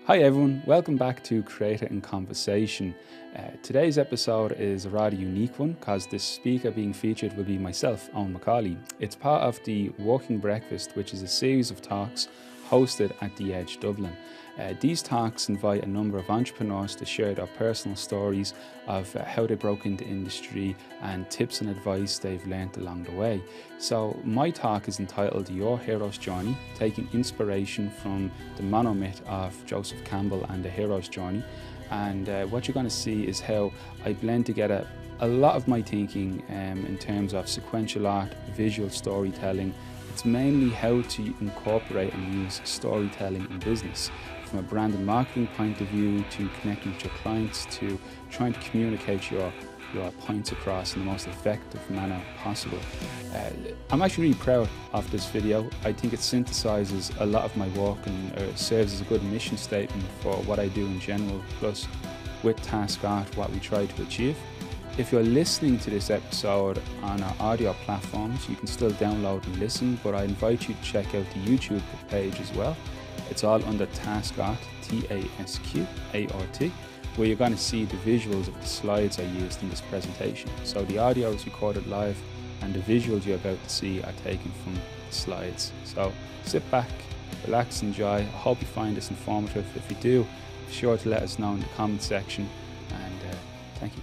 Hi everyone, welcome back to Creator in Conversation. Today's episode is a rather unique one because the speaker being featured will be myself, Eoin McAuley. It's part of the Working Breakfast, which is a series of talks hosted at the Edge Dublin. These talks invite a number of entrepreneurs to share their personal stories of how they broke into industry and tips and advice they've learned along the way. So my talk is entitled Your Hero's Journey, taking inspiration from the monomyth of Joseph Campbell and the hero's journey. And what you're going to see is how I blend together a lot of my thinking in terms of sequential art, visual storytelling. It's mainly how to incorporate and use storytelling in business, from a brand and marketing point of view to connecting with your clients to trying to communicate your points across in the most effective manner possible. I'm actually really proud of this video. I think it synthesizes a lot of my work and serves as a good mission statement for what I do in general, plus with TASQ Art, what we try to achieve. If you're listening to this episode on our audio platforms, you can still download and listen, but I invite you to check out the YouTube page as well. It's all under TASQ Art, TASQ Art, where you're going to see the visuals of the slides I used in this presentation. So the audio is recorded live and the visuals you're about to see are taken from the slides. So sit back, relax, enjoy. I hope you find this informative. If you do, be sure to let us know in the comment section, and thank you.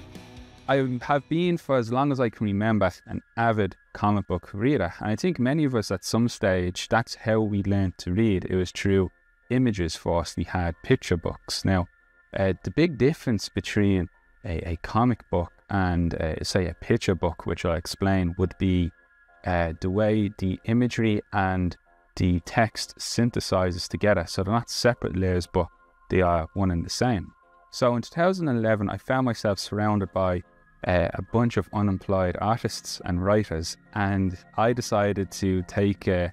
I have been, for as long as I can remember, an avid comic book reader. And I think many of us at some stage, that's how we learned to read. It was through images first. We had picture books. Now, the big difference between a comic book and, say, a picture book, which I'll explain, would be the way the imagery and the text synthesizes together. So they're not separate layers, but they are one and the same. So in 2011, I found myself surrounded by a bunch of unemployed artists and writers, and I decided to take the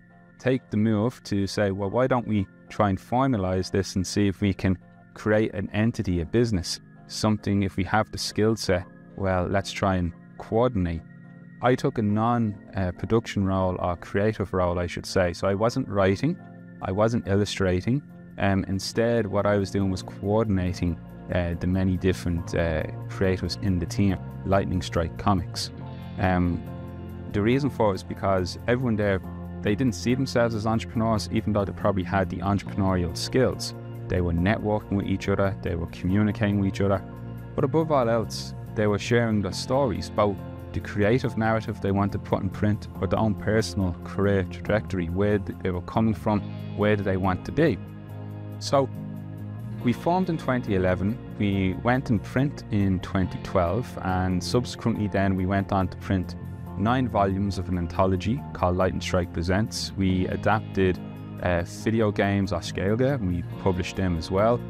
move to say, well, why don't we try and formalize this and see if we can create an entity, a business, something. If we have the skill set, well, let's try and coordinate. I took a non-production role, or creative role, I should say. So I wasn't writing, I wasn't illustrating. Instead, what I was doing was coordinating the many different creators in the team, Lightning Strike Comics. The reason for it is because everyone there, they didn't see themselves as entrepreneurs, even though they probably had the entrepreneurial skills. They were networking with each other, they were communicating with each other, but above all else, they were sharing their stories, both the creative narrative they wanted to put in print, or their own personal career trajectory, where they were coming from, where did they want to be. So we formed in 2011, we went in print in 2012, and subsequently then we went on to print 9 volumes of an anthology called Lightning Strike Presents. We adapted video games or Scalga, and we published them as well,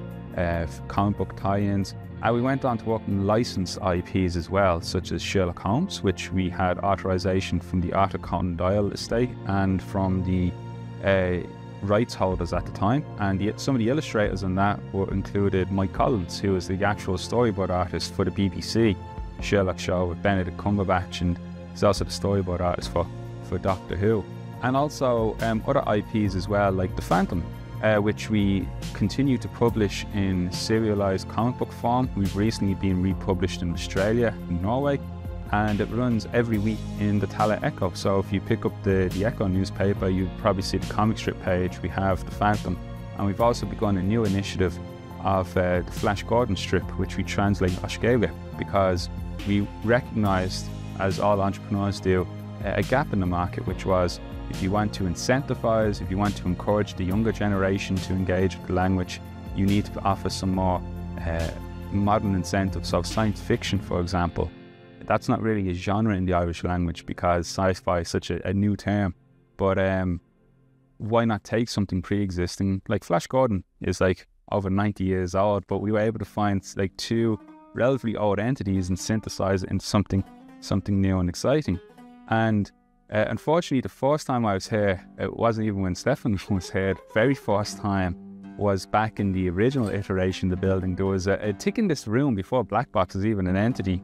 comic book tie-ins, and we went on to work on licensed IPs as well, such as Sherlock Holmes, which we had authorization from the Arthur Conan Doyle estate and from the rights holders at the time, and some of the illustrators on that were included Mike Collins, who is the actual storyboard artist for the BBC Sherlock show with Benedict Cumberbatch, and he's also the storyboard artist for Doctor Who, and also other IPs as well, like The Phantom, which we continue to publish in serialized comic book form. We've recently been republished in Australia and Norway, and it runs every week in the Tala Echo. So if you pick up the Echo newspaper, you'd probably see the comic strip page. We have The Phantom, and we've also begun a new initiative of the Flash Gordon strip, which we translate Oscalia, because we recognised, as all entrepreneurs do, a gap in the market, which was, if you want to incentivize, if you want to encourage the younger generation to engage with the language, you need to offer some more modern incentives. So science fiction, for example, that's not really a genre in the Irish language because sci-fi is such a new term. But why not take something pre-existing? Like Flash Gordon is like over 90 years old, but we were able to find like 2 relatively old entities and synthesize it into something new and exciting. And unfortunately, the first time I was here, it wasn't even when Stefan was here. The very first time was back in the original iteration of the building. There was a tick in this room before Black Box was even an entity.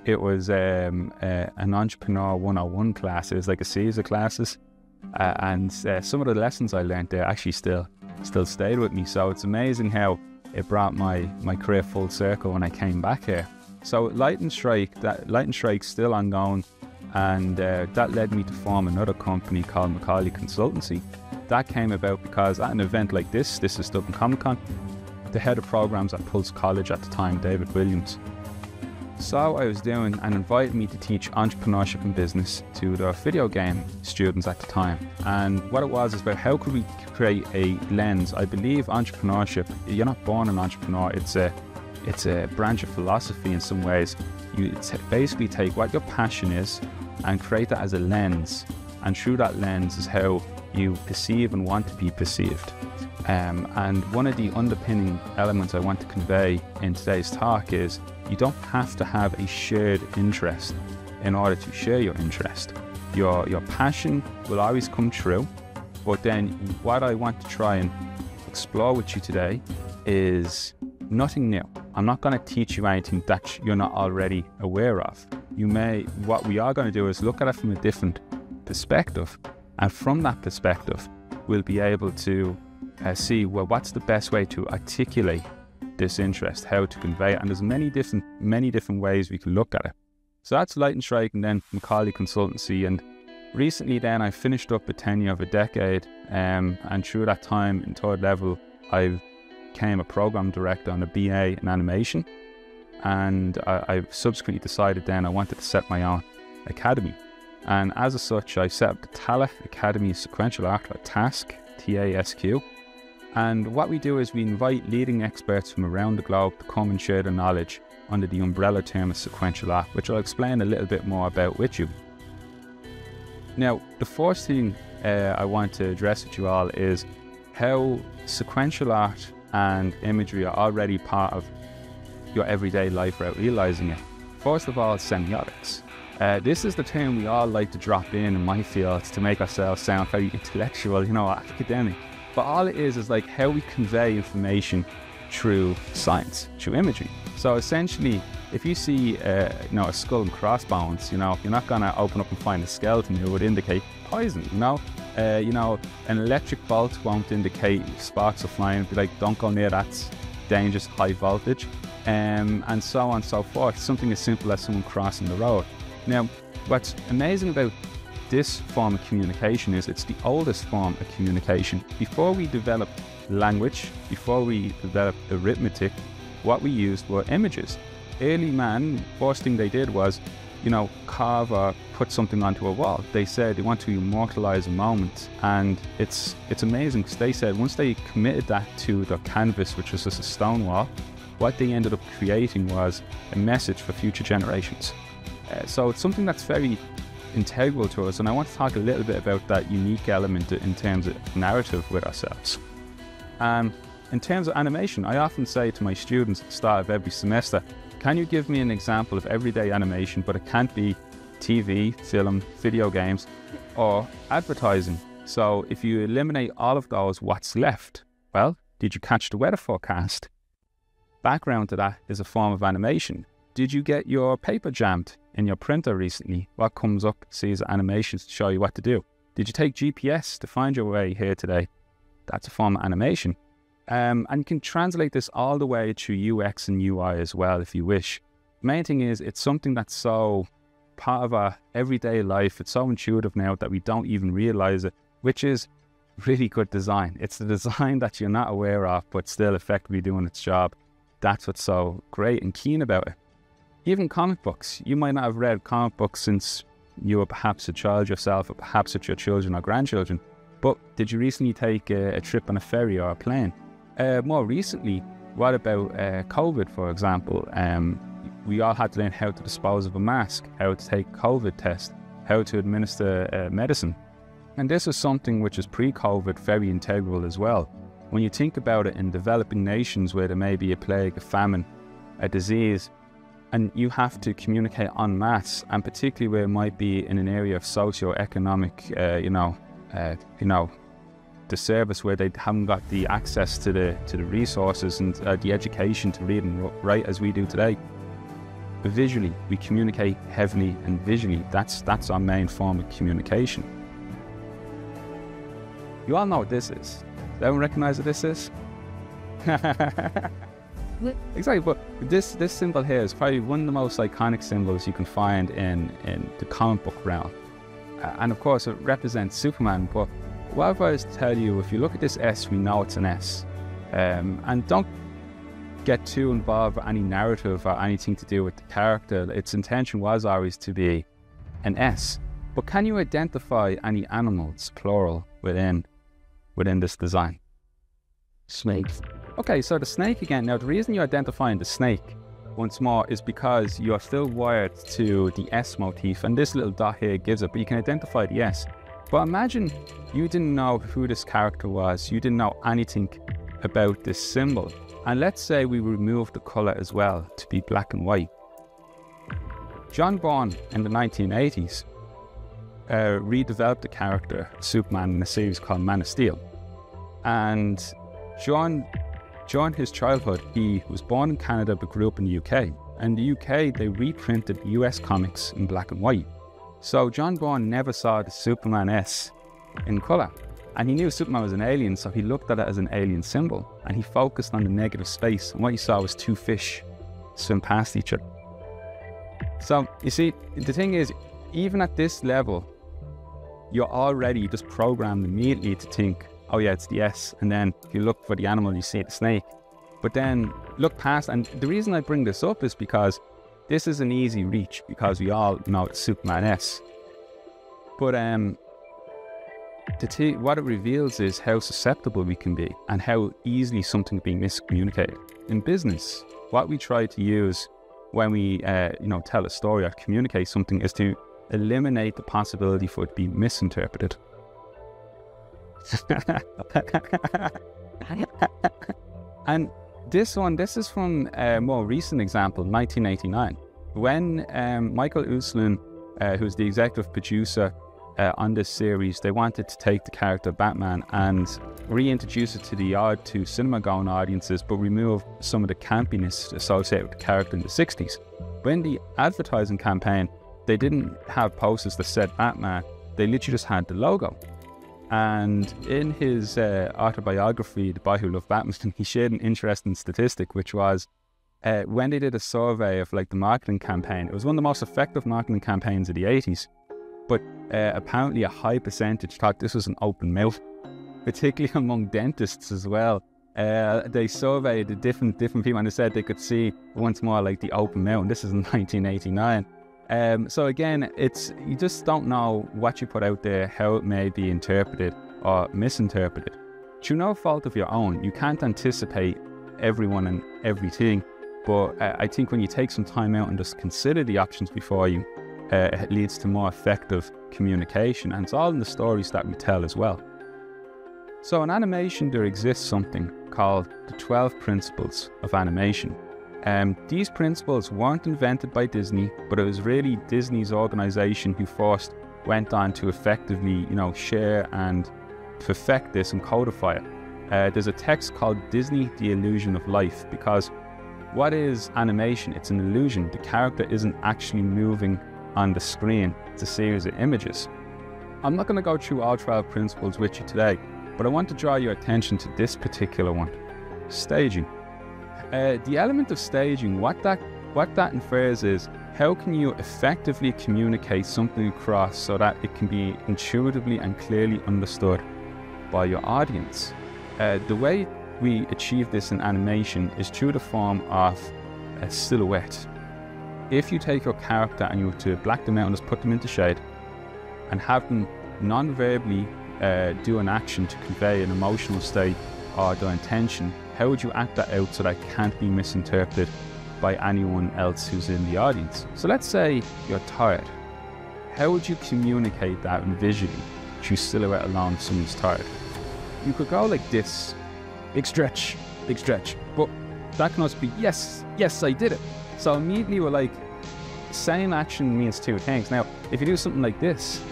It was an Entrepreneur 101 class. It was like a series of classes. And some of the lessons I learned there actually still stayed with me. So it's amazing how it brought my career full circle when I came back here. So Lightning Strike's still ongoing, and that led me to form another company called McAuley Consultancy. That came about because at an event like this is Dublin Comic Con, the head of programs at Pulse College at the time, David Williams, saw what I was doing and invited me to teach entrepreneurship and business to the video game students at the time. And what it was is about how could we create a lens. I believe entrepreneurship, you're not born an entrepreneur, it's a branch of philosophy in some ways. You basically take what your passion is and create that as a lens, and through that lens is how you perceive and want to be perceived. And one of the underpinning elements I want to convey in today's talk is you don't have to have a shared interest in order to share your interest. Your passion will always come true, but then what I want to try and explore with you today is nothing new. I'm not going to teach you anything that you're not already aware of. What we are going to do is look at it from a different perspective, and from that perspective we'll be able to see, well, what's the best way to articulate this interest, how to convey it, and there's many different ways we can look at it. So that's Lightning Strike and then McAuley Consultancy, and recently then I finished up a tenure of a decade, and through that time in third level I became a program director on a BA in animation, and I subsequently decided then I wanted to set my own academy, and as such I set up the TASQ Academy Sequential Art, or TASQ, TASQ. And what we do is we invite leading experts from around the globe to come and share their knowledge under the umbrella term of sequential art, which I'll explain a little bit more about with you. Now, the first thing I want to address with you all is how sequential art and imagery are already part of your everyday life without realizing it. First of all, semiotics. This is the term we all like to drop in my field to make ourselves sound very intellectual, academic. But all it is like how we convey information through science, through imagery. So essentially, if you see a skull and crossbones, you're not going to open up and find a skeleton. It would indicate poison. An electric bolt won't indicate sparks are flying. Be like, don't go near, that's dangerous, high voltage, and so on and so forth. Something as simple as someone crossing the road. Now, what's amazing about this form of communication is it's the oldest form of communication. Before we developed language, before we developed arithmetic, what we used were images. Early man, first thing they did was, carve or put something onto a wall. They said they want to immortalize a moment, and it's amazing because they said once they committed that to the canvas, which was just a stone wall, what they ended up creating was a message for future generations. So it's something that's very integral to us, and I want to talk a little bit about that unique element in terms of narrative with ourselves. In terms of animation, I often say to my students at the start of every semester, can you give me an example of everyday animation, but it can't be TV, film, video games, or advertising. So if you eliminate all of those, what's left? Well, did you catch the weather forecast? Background to that is a form of animation. Did you get your paper jammed in your printer recently? What comes up sees animations to show you what to do. Did you take GPS to find your way here today? That's a form of animation. And you can translate this all the way through UX and UI as well if you wish. Main thing is it's something that's so part of our everyday life. It's so intuitive now that we don't even realize it, which is really good design. It's the design that you're not aware of but still effectively doing its job. That's what's so great and keen about it. Even comic books. You might not have read comic books since you were perhaps a child yourself, or perhaps with your children or grandchildren. But did you recently take a trip on a ferry or a plane? More recently, what about COVID, for example? We all had to learn how to dispose of a mask, how to take a COVID test, how to administer medicine. And this is something which is pre-COVID very integral as well. When you think about it in developing nations where there may be a plague, a famine, a disease, and you have to communicate en masse, and particularly where it might be in an area of socio-economic, the service where they haven't got the access to the resources and the education to read and write as we do today. But visually, we communicate heavily and visually. That's our main form of communication. You all know what this is. Does everyone recognize what this is? Exactly, but this symbol here is probably one of the most iconic symbols you can find in the comic book realm. And of course, it represents Superman. But what if I was to tell you, if you look at this S, we know it's an S. And don't get too involved with any narrative or anything to do with the character. Its intention was always to be an S. But can you identify any animals, plural, within this design? Snakes. Okay, so the snake again. Now, the reason you're identifying the snake once more is because you're still wired to the S motif, and this little dot here gives it, but you can identify the S. But imagine you didn't know who this character was, you didn't know anything about this symbol, and let's say we remove the color as well to be black and white. John Byrne in the 1980s redeveloped the character Superman in a series called Man of Steel, and during his childhood, he was born in Canada but grew up in the UK. And in the UK, they reprinted US comics in black and white. So John Byrne never saw the Superman S in colour. And he knew Superman was an alien, so he looked at it as an alien symbol. And he focused on the negative space. And what he saw was two fish swim past each other. So, you see, the thing is, even at this level, you're already just programmed immediately to think, oh yeah, it's the S, and then if you look for the animal, you see the snake. But then look past, and the reason I bring this up is because this is an easy reach, because we all know it's Superman S. But what it reveals is how susceptible we can be, and how easily something can be miscommunicated. In business, what we try to use when we tell a story or communicate something is to eliminate the possibility for it to be misinterpreted. And this is from a more recent example, 1989, when Michael Uslan, who's the executive producer on this series, they wanted to take the character Batman and reintroduce it to to cinema-going audiences, but remove some of the campiness associated with the character in the 60s. But in the advertising campaign, they didn't have posters that said Batman, they literally just had the logo. And in his autobiography, The Boy Who Loved Batman, he shared an interesting statistic, which was when they did a survey of like the marketing campaign, it was one of the most effective marketing campaigns of the 80s. But apparently a high percentage thought this was an open mouth, particularly among dentists as well. They surveyed the different people, and they said they could see once more like the open mouth, and this is in 1989. So again, you just don't know what you put out there, how it may be interpreted or misinterpreted. Through no fault of your own, you can't anticipate everyone and everything, but I think when you take some time out and just consider the options before you, it leads to more effective communication, and it's all in the stories that we tell as well. So in animation, there exists something called the 12 Principles of Animation. These principles weren't invented by Disney, but it was really Disney's organization who first went on to effectively, share and perfect this and codify it. There's a text called Disney, the Illusion of Life, because what is animation? It's an illusion. The character isn't actually moving on the screen. It's a series of images. I'm not going to go through all 12 principles with you today, but I want to draw your attention to this particular one, staging. The element of staging, what that infers is, how can you effectively communicate something across so that it can be intuitively and clearly understood by your audience? The way we achieve this in animation is through the form of a silhouette. If you take your character and you were to black them out and just put them into shade and have them non-verbally do an action to convey an emotional state or their intention, how would you act that out so that it can't be misinterpreted by anyone else who's in the audience? So let's say you're tired. How would you communicate that visually through silhouette alone if someone's tired? You could go like this, big stretch, but that can also be, yes, I did it. So immediately we're like, same action means two things. Now, if you do something like this,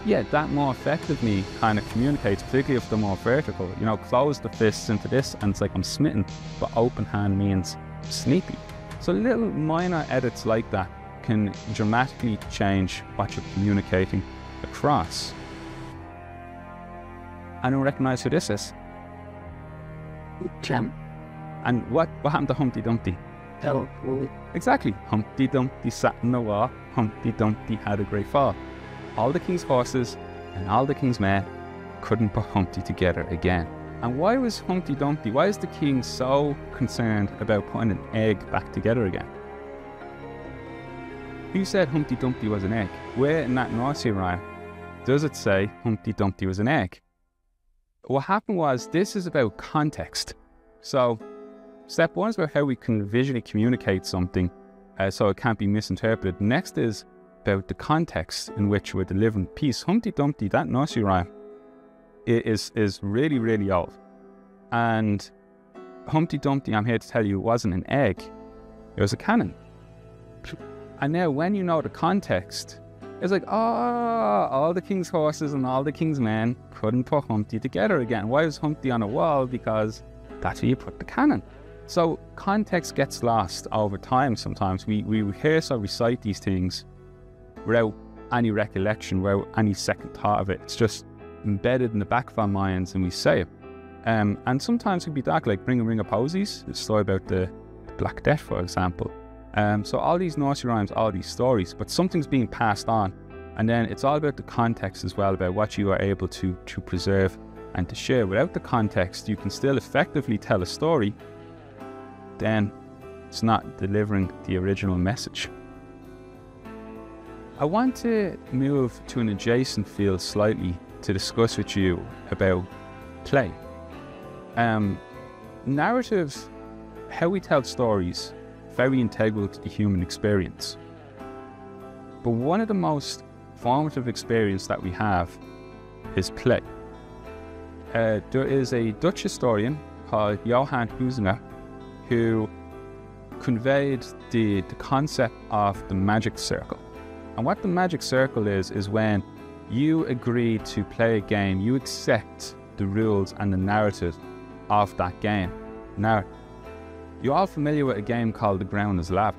yeah, that more effectively kind of communicates, particularly if they're more vertical. Close the fists into this, and it's like I'm smitten, but open hand means sleepy. So little minor edits like that can dramatically change what you're communicating across. Anyone recognize who this is? Jam. And what happened to Humpty Dumpty? Tell. Exactly. Humpty Dumpty sat in the wall. Humpty Dumpty had a great fall. All the king's horses and all the king's men couldn't put Humpty together again. And why was Humpty Dumpty, why is the king so concerned about putting an egg back together again? Who said Humpty Dumpty was an egg? Where in that nursery rhyme does it say Humpty Dumpty was an egg? What happened was, this is about context. So step one is about how we can visually communicate something so it can't be misinterpreted. Next is about the context in which we're delivering the piece. Humpty Dumpty, that nursery rhyme, is really, really old. And Humpty Dumpty, I'm here to tell you, wasn't an egg. It was a cannon. And now when you know the context, it's like, all the king's horses and all the king's men couldn't put Humpty together again. Why was Humpty on a wall? Because that's where you put the cannon. So context gets lost over time sometimes. We rehearse or recite these things without any recollection, without any second thought of it. It's just embedded in the back of our minds and we say it. And sometimes it can be dark, like Bring a Ring of Posies, the story about the Black Death, for example. So all these nursery rhymes, all these stories, but something's being passed on. And then it's all about the context as well, about what you are able to preserve and to share. Without the context, you can still effectively tell a story, then it's not delivering the original message. I want to move to an adjacent field slightly to discuss with you about play. Narrative, how we tell stories, very integral to the human experience. But one of the most formative experiences that we have is play. There is a Dutch historian called Johan Huizinga who conveyed the concept of the magic circle. And what the magic circle is when you agree to play a game, you accept the rules and the narrative of that game. Now, you're all familiar with a game called The Ground is Lava.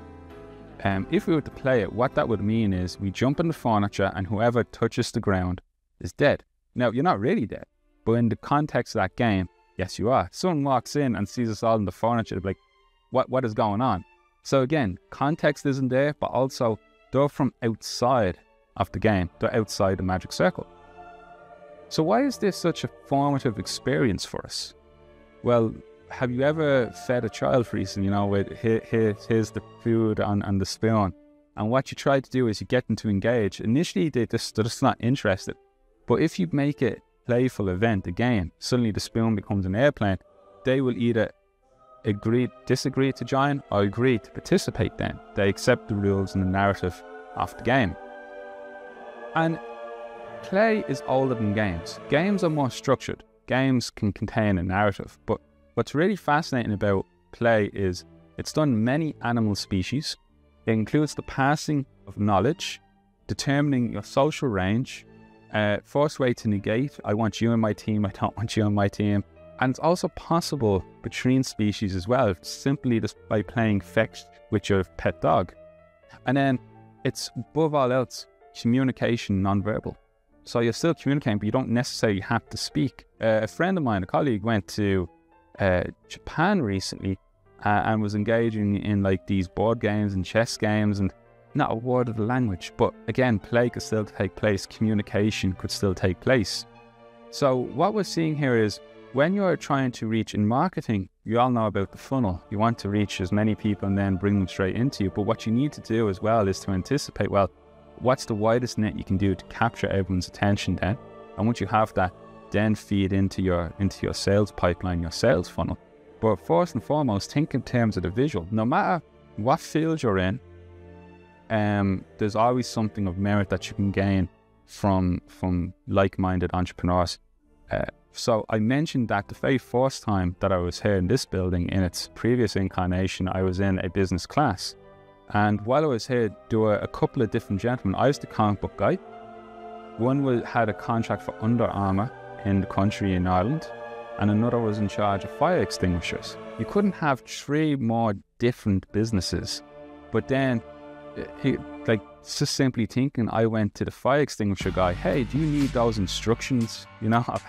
If we were to play it, what that would mean is we jump in the furniture and whoever touches the ground is dead. Now, you're not really dead, but in the context of that game, yes, you are. Someone walks in and sees us all in the furniture, they're like, what is going on? So again, context isn't there, but also they're from outside of the game. They're outside the magic circle. So why is this such a formative experience for us? Well, have you ever fed a child recently, with here's the food on the spoon? And what you try to do is you get them to engage. Initially, they're just not interested. But if you make it a playful event, a game, suddenly the spoon becomes an airplane, they will either disagree to join or agree to participate then. They accept the rules and the narrative of the game. And play is older than games. Games are more structured. Games can contain a narrative, but what's really fascinating about play is it's done in many animal species. It includes the passing of knowledge, determining your social range, first way to negate, I want you on my team, I don't want you on my team. And it's also possible between species as well, simply just by playing fetch with your pet dog. And then it's above all else, communication non-verbal. So you're still communicating, but you don't necessarily have to speak. A friend of mine, a colleague, went to Japan recently and was engaging in like these board games and chess games and not a word of the language. But again, play could still take place, communication could still take place. So what we're seeing here is when you're trying to reach in marketing, you all know about the funnel. You want to reach as many people and then bring them straight into you. But what you need to do as well is to anticipate, well, what's the widest net you can do to capture everyone's attention then? And once you have that, then feed into your sales pipeline, your sales funnel. But first and foremost, think in terms of the visual. No matter what field you're in, there's always something of merit that you can gain from like-minded entrepreneurs. So I mentioned that the very first time that I was here in this building, in its previous incarnation, I was in a business class. And while I was here, there were a couple of different gentlemen. I was the comic book guy. One had a contract for Under Armour in the country in Ireland, and another was in charge of fire extinguishers. You couldn't have three more different businesses. But then, just simply thinking, I went to the fire extinguisher guy, hey, do you need those instructions, of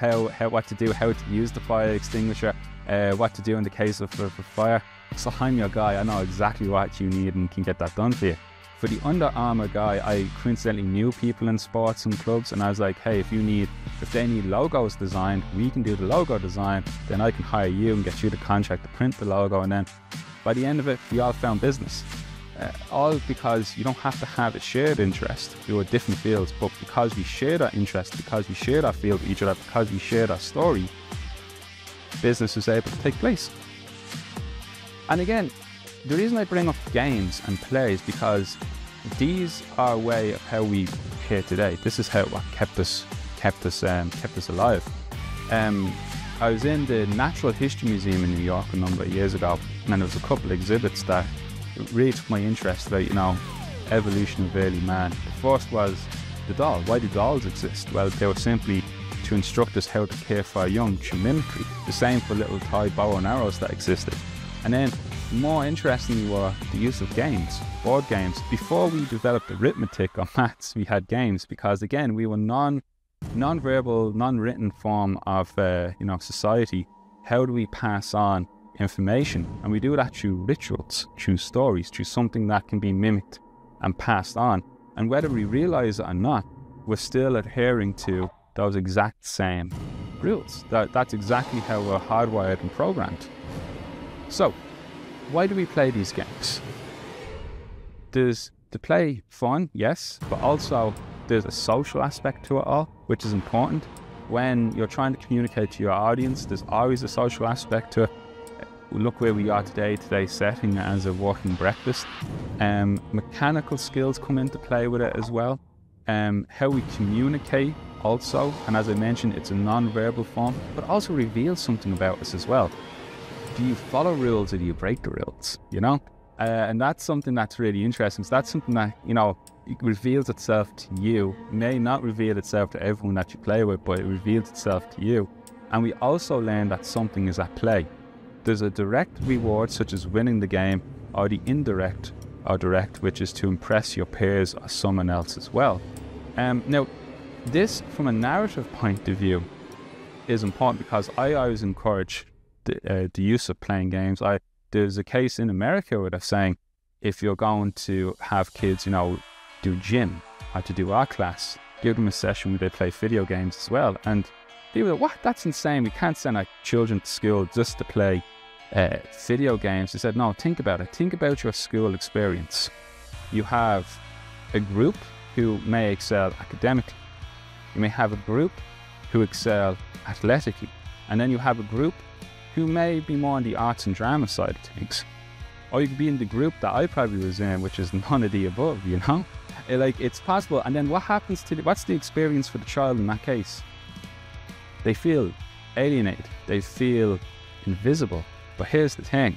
what to do, how to use the fire extinguisher? what to do in the case of a fire. So I'm your guy. I know exactly what you need and can get that done for you. For the Under Armour guy, I coincidentally knew people in sports and clubs, and I was like, hey, if they need logos designed, we can do the logo design, then I can hire you and get you the contract to print the logo, and then by the end of it, we all found business. All because you don't have to have a shared interest. We were different fields, but because we shared our interest, because we shared our field with each other, because we shared our story, business was able to take place. And again, the reason I bring up games and plays because these are a way of how we here today. This is what kept us alive. I was in the Natural History Museum in New York a number of years ago, and there was a couple of exhibits that really took my interest about, evolution of early man. The first was the doll. Why do dolls exist? Well, they were simply to instruct us how to care for our young through mimicry. The same for little toy bow and arrows that existed. And then more interestingly were the use of games, board games. Before we developed arithmetic or maths, we had games because again, we were non-verbal, non-written form of society. How do we pass on information? And we do that through rituals, through stories, through something that can be mimicked and passed on. And whether we realize it or not, we're still adhering to those exact same rules. That's exactly how we're hardwired and programmed. So, why do we play these games? There's to play fun, yes, but also there's a social aspect to it all, which is important. When you're trying to communicate to your audience, there's always a social aspect to it. Look where we are today, today's setting as a working breakfast. Mechanical skills come into play with it as well. How we communicate also, and as I mentioned, it's a non-verbal form, but also reveals something about us as well. Do you follow rules or do you break the rules, And that's something that's really interesting. So that's something that, it reveals itself to you. It may not reveal itself to everyone that you play with, but it reveals itself to you. And we also learn that something is at play. There's a direct reward, such as winning the game, or the indirect or direct, which is to impress your peers or someone else as well. Now, this, from a narrative point of view, is important because I always encourage the use of playing games. There's a case in America where they're saying if you're going to have kids, do gym or to do art class, give them a session where they play video games as well. And people are like, what? That's insane. We can't send our children to school just to play video games. They said, no, think about it. Think about your school experience. You have a group who may excel academically. You may have a group who excel athletically. And then you have a group who may be more on the arts and drama side of things. Or you could be in the group that I probably was in, which is none of the above, It's possible. And then what happens what's the experience for the child in that case? They feel alienated. They feel invisible. But here's the thing.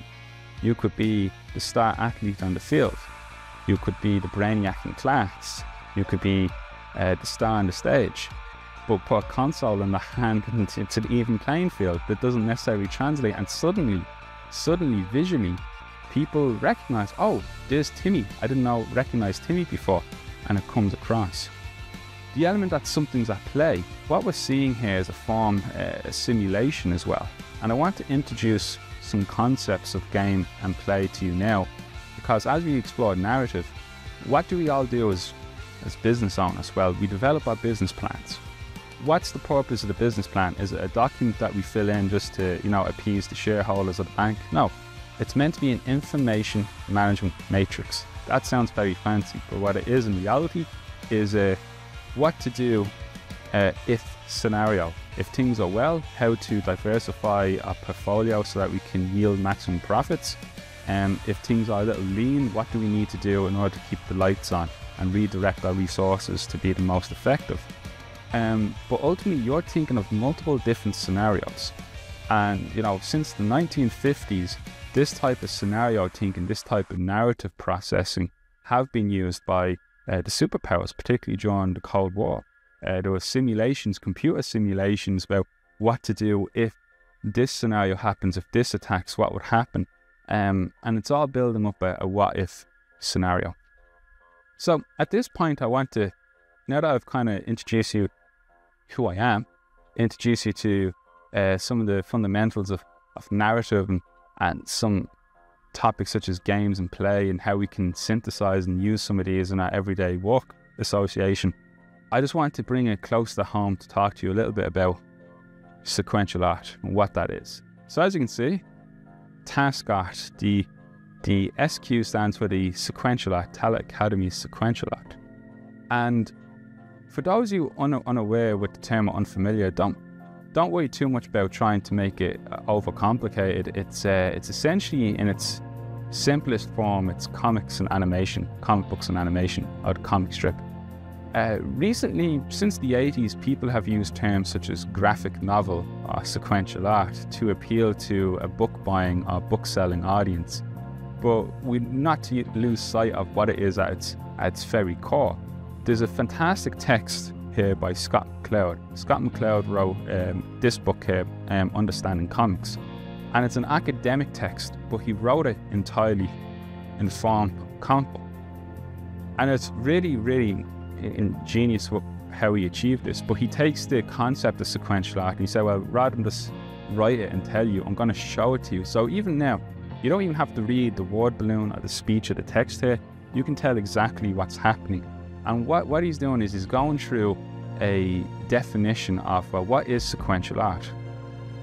You could be the star athlete on the field. You could be the brainiac in class. You could be the star on the stage. But put a console in the hand into the even playing field that doesn't necessarily translate, and suddenly visually people recognize, oh, there's Timmy. I didn't recognize Timmy before, and it comes across. The element that something's at play, what we're seeing here is a simulation as well. And I want to introduce some concepts of game and play to you now, because as we explore narrative, what do we all do as business owners? Well, we develop our business plans. What's the purpose of the business plan? Is it a document that we fill in just to, appease the shareholders of the bank? No, it's meant to be an information management matrix. That sounds very fancy, but what it is in reality is what to do if scenario. If things are well, how to diversify our portfolio so that we can yield maximum profits. If things are a little lean, what do we need to do in order to keep the lights on and redirect our resources to be the most effective? But ultimately, you're thinking of multiple different scenarios. And, since the 1950s, this type of scenario thinking, this type of narrative processing have been used by the superpowers, particularly during the Cold War. There were simulations, computer simulations about what to do if this scenario happens, if this attacks, what would happen. And it's all building up a what-if scenario. So at this point, I want to, now that I've kind of introduced you who I am, introduce you to some of the fundamentals of of narrative and some topics such as games and play and how we can synthesize and use some of these in our everyday work association. I just want to bring it close to home to talk to you a little bit about sequential art and what that is. So as you can see, TASQ Art, the SQ stands for the Sequential Art, Tallaght Academy's Sequential Art. And for those of you unaware with the term or unfamiliar, don't worry too much about trying to make it overcomplicated. It's essentially in its simplest form, it's comics and animation, comic books and animation, or the comic strip. Recently, since the 80s, people have used terms such as graphic novel or sequential art to appeal to a book buying or book selling audience. But we're not to lose sight of what it is at its very core. There's a fantastic text here by Scott McCloud. Scott McCloud wrote this book here, Understanding Comics. And it's an academic text, but he wrote it entirely in the form of a comic book. And it's really, really ingenious how he achieved this. But he takes the concept of sequential art and he said, well, rather than just write it and tell you, I'm going to show it to you. So even now, you don't even have to read the word balloon or the speech or the text here. You can tell exactly what's happening. And what he's doing is he's going through a definition of what is sequential art.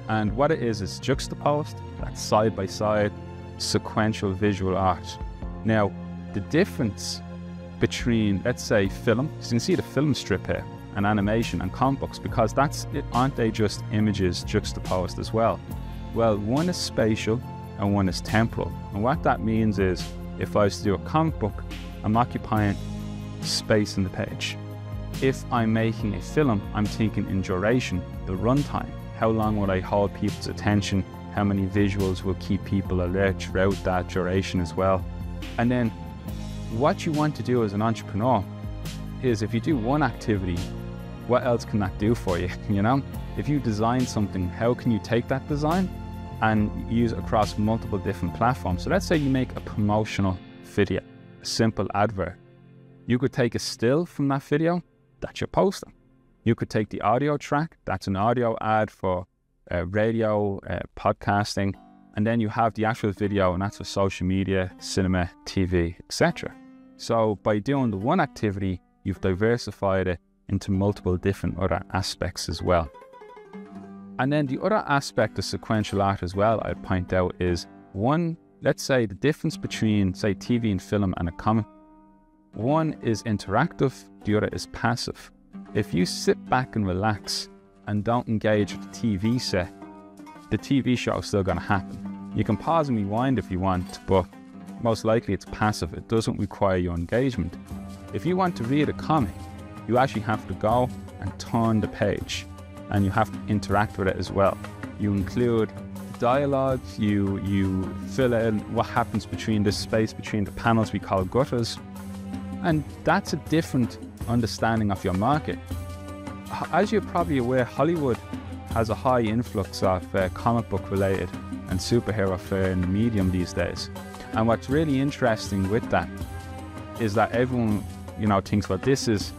And what it is juxtaposed, that's side by side, sequential visual art. Now, the difference between, let's say, film, you can see the film strip here, and animation and comic books, because aren't they just images juxtaposed as well? Well, one is spatial and one is temporal. And what that means is, if I was to do a comic book, I'm occupying space in the page. If I'm making a film, I'm thinking in duration, the runtime. How long will I hold people's attention? How many visuals will keep people alert throughout that duration as well? And then what you want to do as an entrepreneur is, if you do one activity, what else can that do for you? You know, if you design something, how can you take that design and use it across multiple different platforms? So let's say you make a promotional video, a simple advert. You could take a still from that video, that's your poster. You could take the audio track, that's an audio ad for radio, podcasting, and then you have the actual video, and that's for social media, cinema, TV, etc. So by doing the one activity, you've diversified it into multiple different other aspects as well. And then the other aspect of sequential art as well, I'd point out, is one, let's say the difference between, say, TV and film and a comic. One is interactive, the other is passive. If you sit back and relax and don't engage with the TV set, the TV show is still going to happen. You can pause and rewind if you want, but most likely it's passive. It doesn't require your engagement. If you want to read a comic, you actually have to go and turn the page, and you have to interact with it as well. You include dialogue, you fill in what happens between this space between the panels we call gutters, and that's a different understanding of your market. As you're probably aware, Hollywood has a high influx of comic book related and superhero fare in the medium these days. And what's really interesting with that is that everyone, thinks, well, this is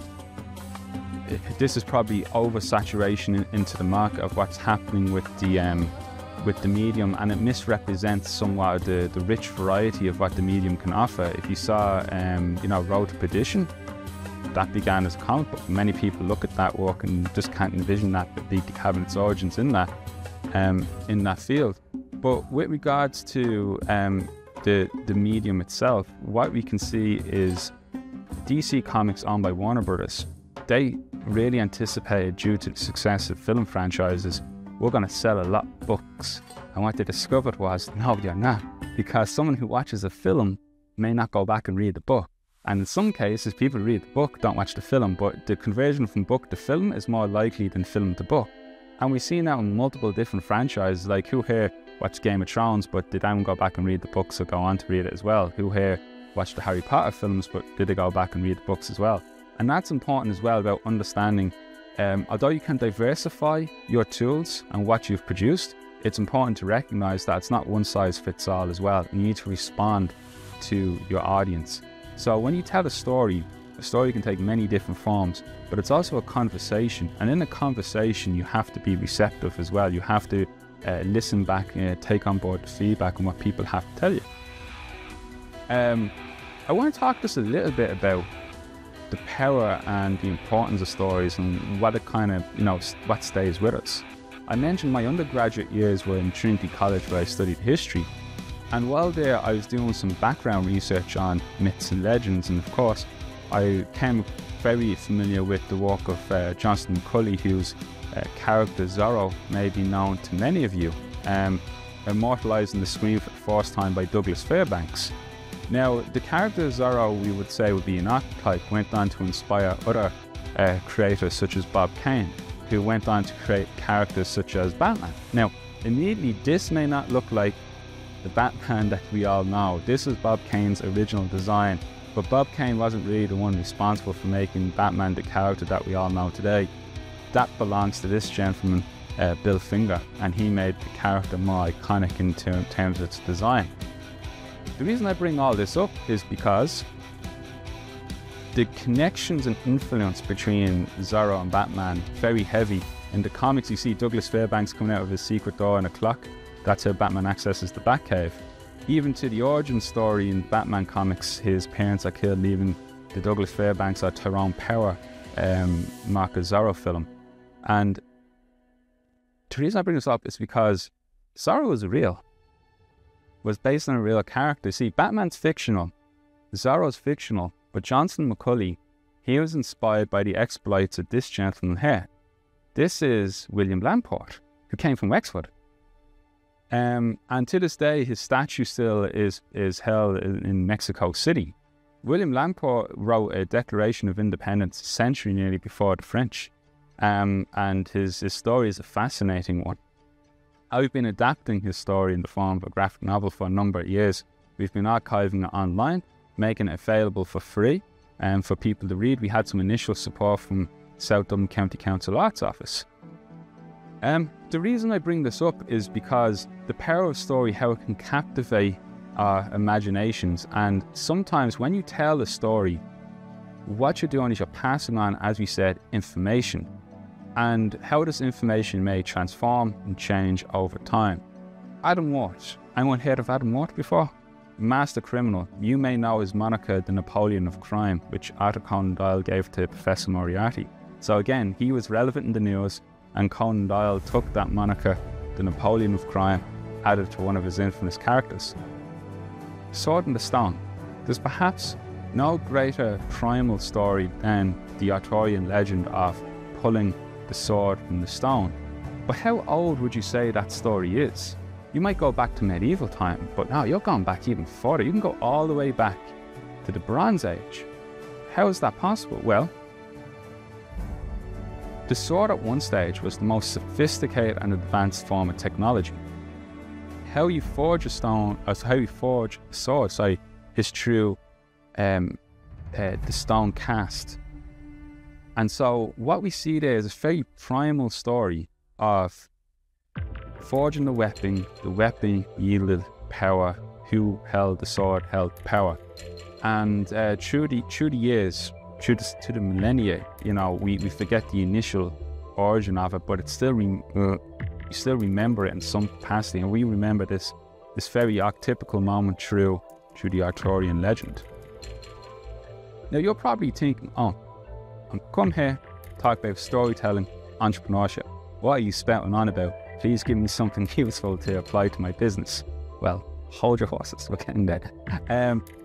probably oversaturation into the market of what's happening with the medium, and it misrepresents somewhat the rich variety of what the medium can offer. If you saw, Road to Perdition, that began as a comic book. Many people look at that work and just can't envision that having its origins in that field. But with regards to the medium itself, what we can see is DC Comics, owned by Warner Brothers, they really anticipated, due to the success of film franchises, we're going to sell a lot of books. And what they discovered was, no, you're not, because someone who watches a film may not go back and read the book. And in some cases, people read the book, don't watch the film, but the conversion from book to film is more likely than film to book. And we've seen that in multiple different franchises, like who here watched Game of Thrones, but did then go back and read the books or go on to read it as well? Who here watched the Harry Potter films, but did they go back and read the books as well? And that's important as well, about understanding, although you can diversify your tools and what you've produced, it's important to recognize that it's not one size fits all as well. You need to respond to your audience. So when you tell a story can take many different forms, but it's also a conversation. And in a conversation, you have to be receptive as well. You have to listen back, take on board the feedback and what people have to tell you. I want to talk just a little bit about the power and the importance of stories and what it kind of, what stays with us. I mentioned my undergraduate years were in Trinity College, where I studied history. And while there, I was doing some background research on myths and legends, and of course, I became very familiar with the work of Jonathan McAuley, whose character Zorro may be known to many of you, immortalised on the screen for the first time by Douglas Fairbanks. Now, the character Zorro, we would say, would be an archetype, went on to inspire other creators such as Bob Kane, who went on to create characters such as Batman. Now, immediately, this may not look like the Batman that we all know. This is Bob Kane's original design, but Bob Kane wasn't really the one responsible for making Batman the character that we all know today. That belongs to this gentleman, Bill Finger, and he made the character more iconic in terms of its design. The reason I bring all this up is because the connections and influence between Zorro and Batman, very heavy. In the comics, you see Douglas Fairbanks coming out of his secret door in a clock. That's how Batman accesses the Batcave. Even to the origin story in Batman comics, his parents are killed, leaving the Douglas Fairbanks or Tyrone Power Mark Zorro film. And the reason I bring this up is because Zorro is real. Was based on a real character. See, Batman's fictional, Zorro's fictional, but Jonathan McAuley, he was inspired by the exploits of this gentleman here. This is William Lamport, who came from Wexford. And to this day, his statue still is held in Mexico City. William Lamport wrote a Declaration of Independence a century nearly before the French. And his story is a fascinating one. I've been adapting his story in the form of a graphic novel for a number of years. We've been archiving it online, making it available for free and for people to read. We had some initial support from South Dublin County Council Arts Office. The reason I bring this up is because the power of story, how it can captivate our imaginations. And sometimes when you tell a story, what you're doing is you're passing on, as we said, information. And how this information may transform and change over time. Adam Wart. Anyone heard of Adam Wart before? Master criminal. You may know his moniker, the Napoleon of Crime, which Arthur Conan Doyle gave to Professor Moriarty. So again, he was relevant in the news, and Conan Doyle took that moniker, the Napoleon of Crime, added to one of his infamous characters. Sword in the Stone. There's perhaps no greater primal story than the Arthurian legend of pulling the sword from the stone. But how old would you say that story is? You might go back to medieval time, but now you're going back even further. You can go all the way back to the Bronze Age. How is that possible? Well, the sword at one stage was the most sophisticated and advanced form of technology. How you forge a sword, is through the stone cast. And so what we see there is a very primal story of forging the weapon yielded power, who held the sword held power. And through the years, to the millennia, we forget the initial origin of it, but it's still we still remember it in some capacity, and we remember this very archetypical moment through the Arthurian legend. Now you're probably thinking, oh, I'm come here to talk about storytelling, entrepreneurship. What are you spouting on about? Please give me something useful to apply to my business. Well, hold your horses, we're getting there.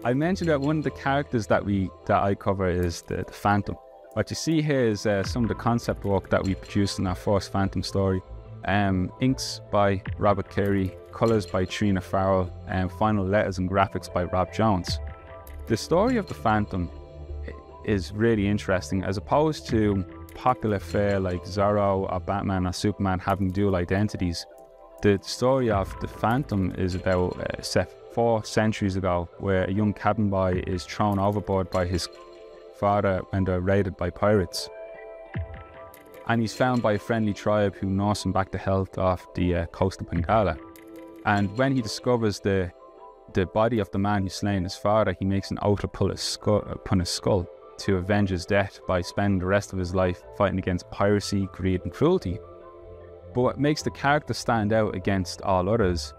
I mentioned that one of the characters that I cover is the Phantom. What you see here is some of the concept work that we produced in our first Phantom story. Inks by Robert Carey, colours by Trina Farrell, and final letters and graphics by Rob Jones. The story of the Phantom is really interesting, as opposed to popular fare like Zorro or Batman or Superman having dual identities. The story of the Phantom is about set 4 centuries ago, where a young cabin boy is thrown overboard by his father when they're raided by pirates. And he's found by a friendly tribe who nurse him back to health off the coast of Bengala. And when he discovers the body of the man who's slain his father, he makes an oath to pull his skull to avenge his death by spending the rest of his life fighting against piracy, greed and cruelty. But what makes the character stand out against all others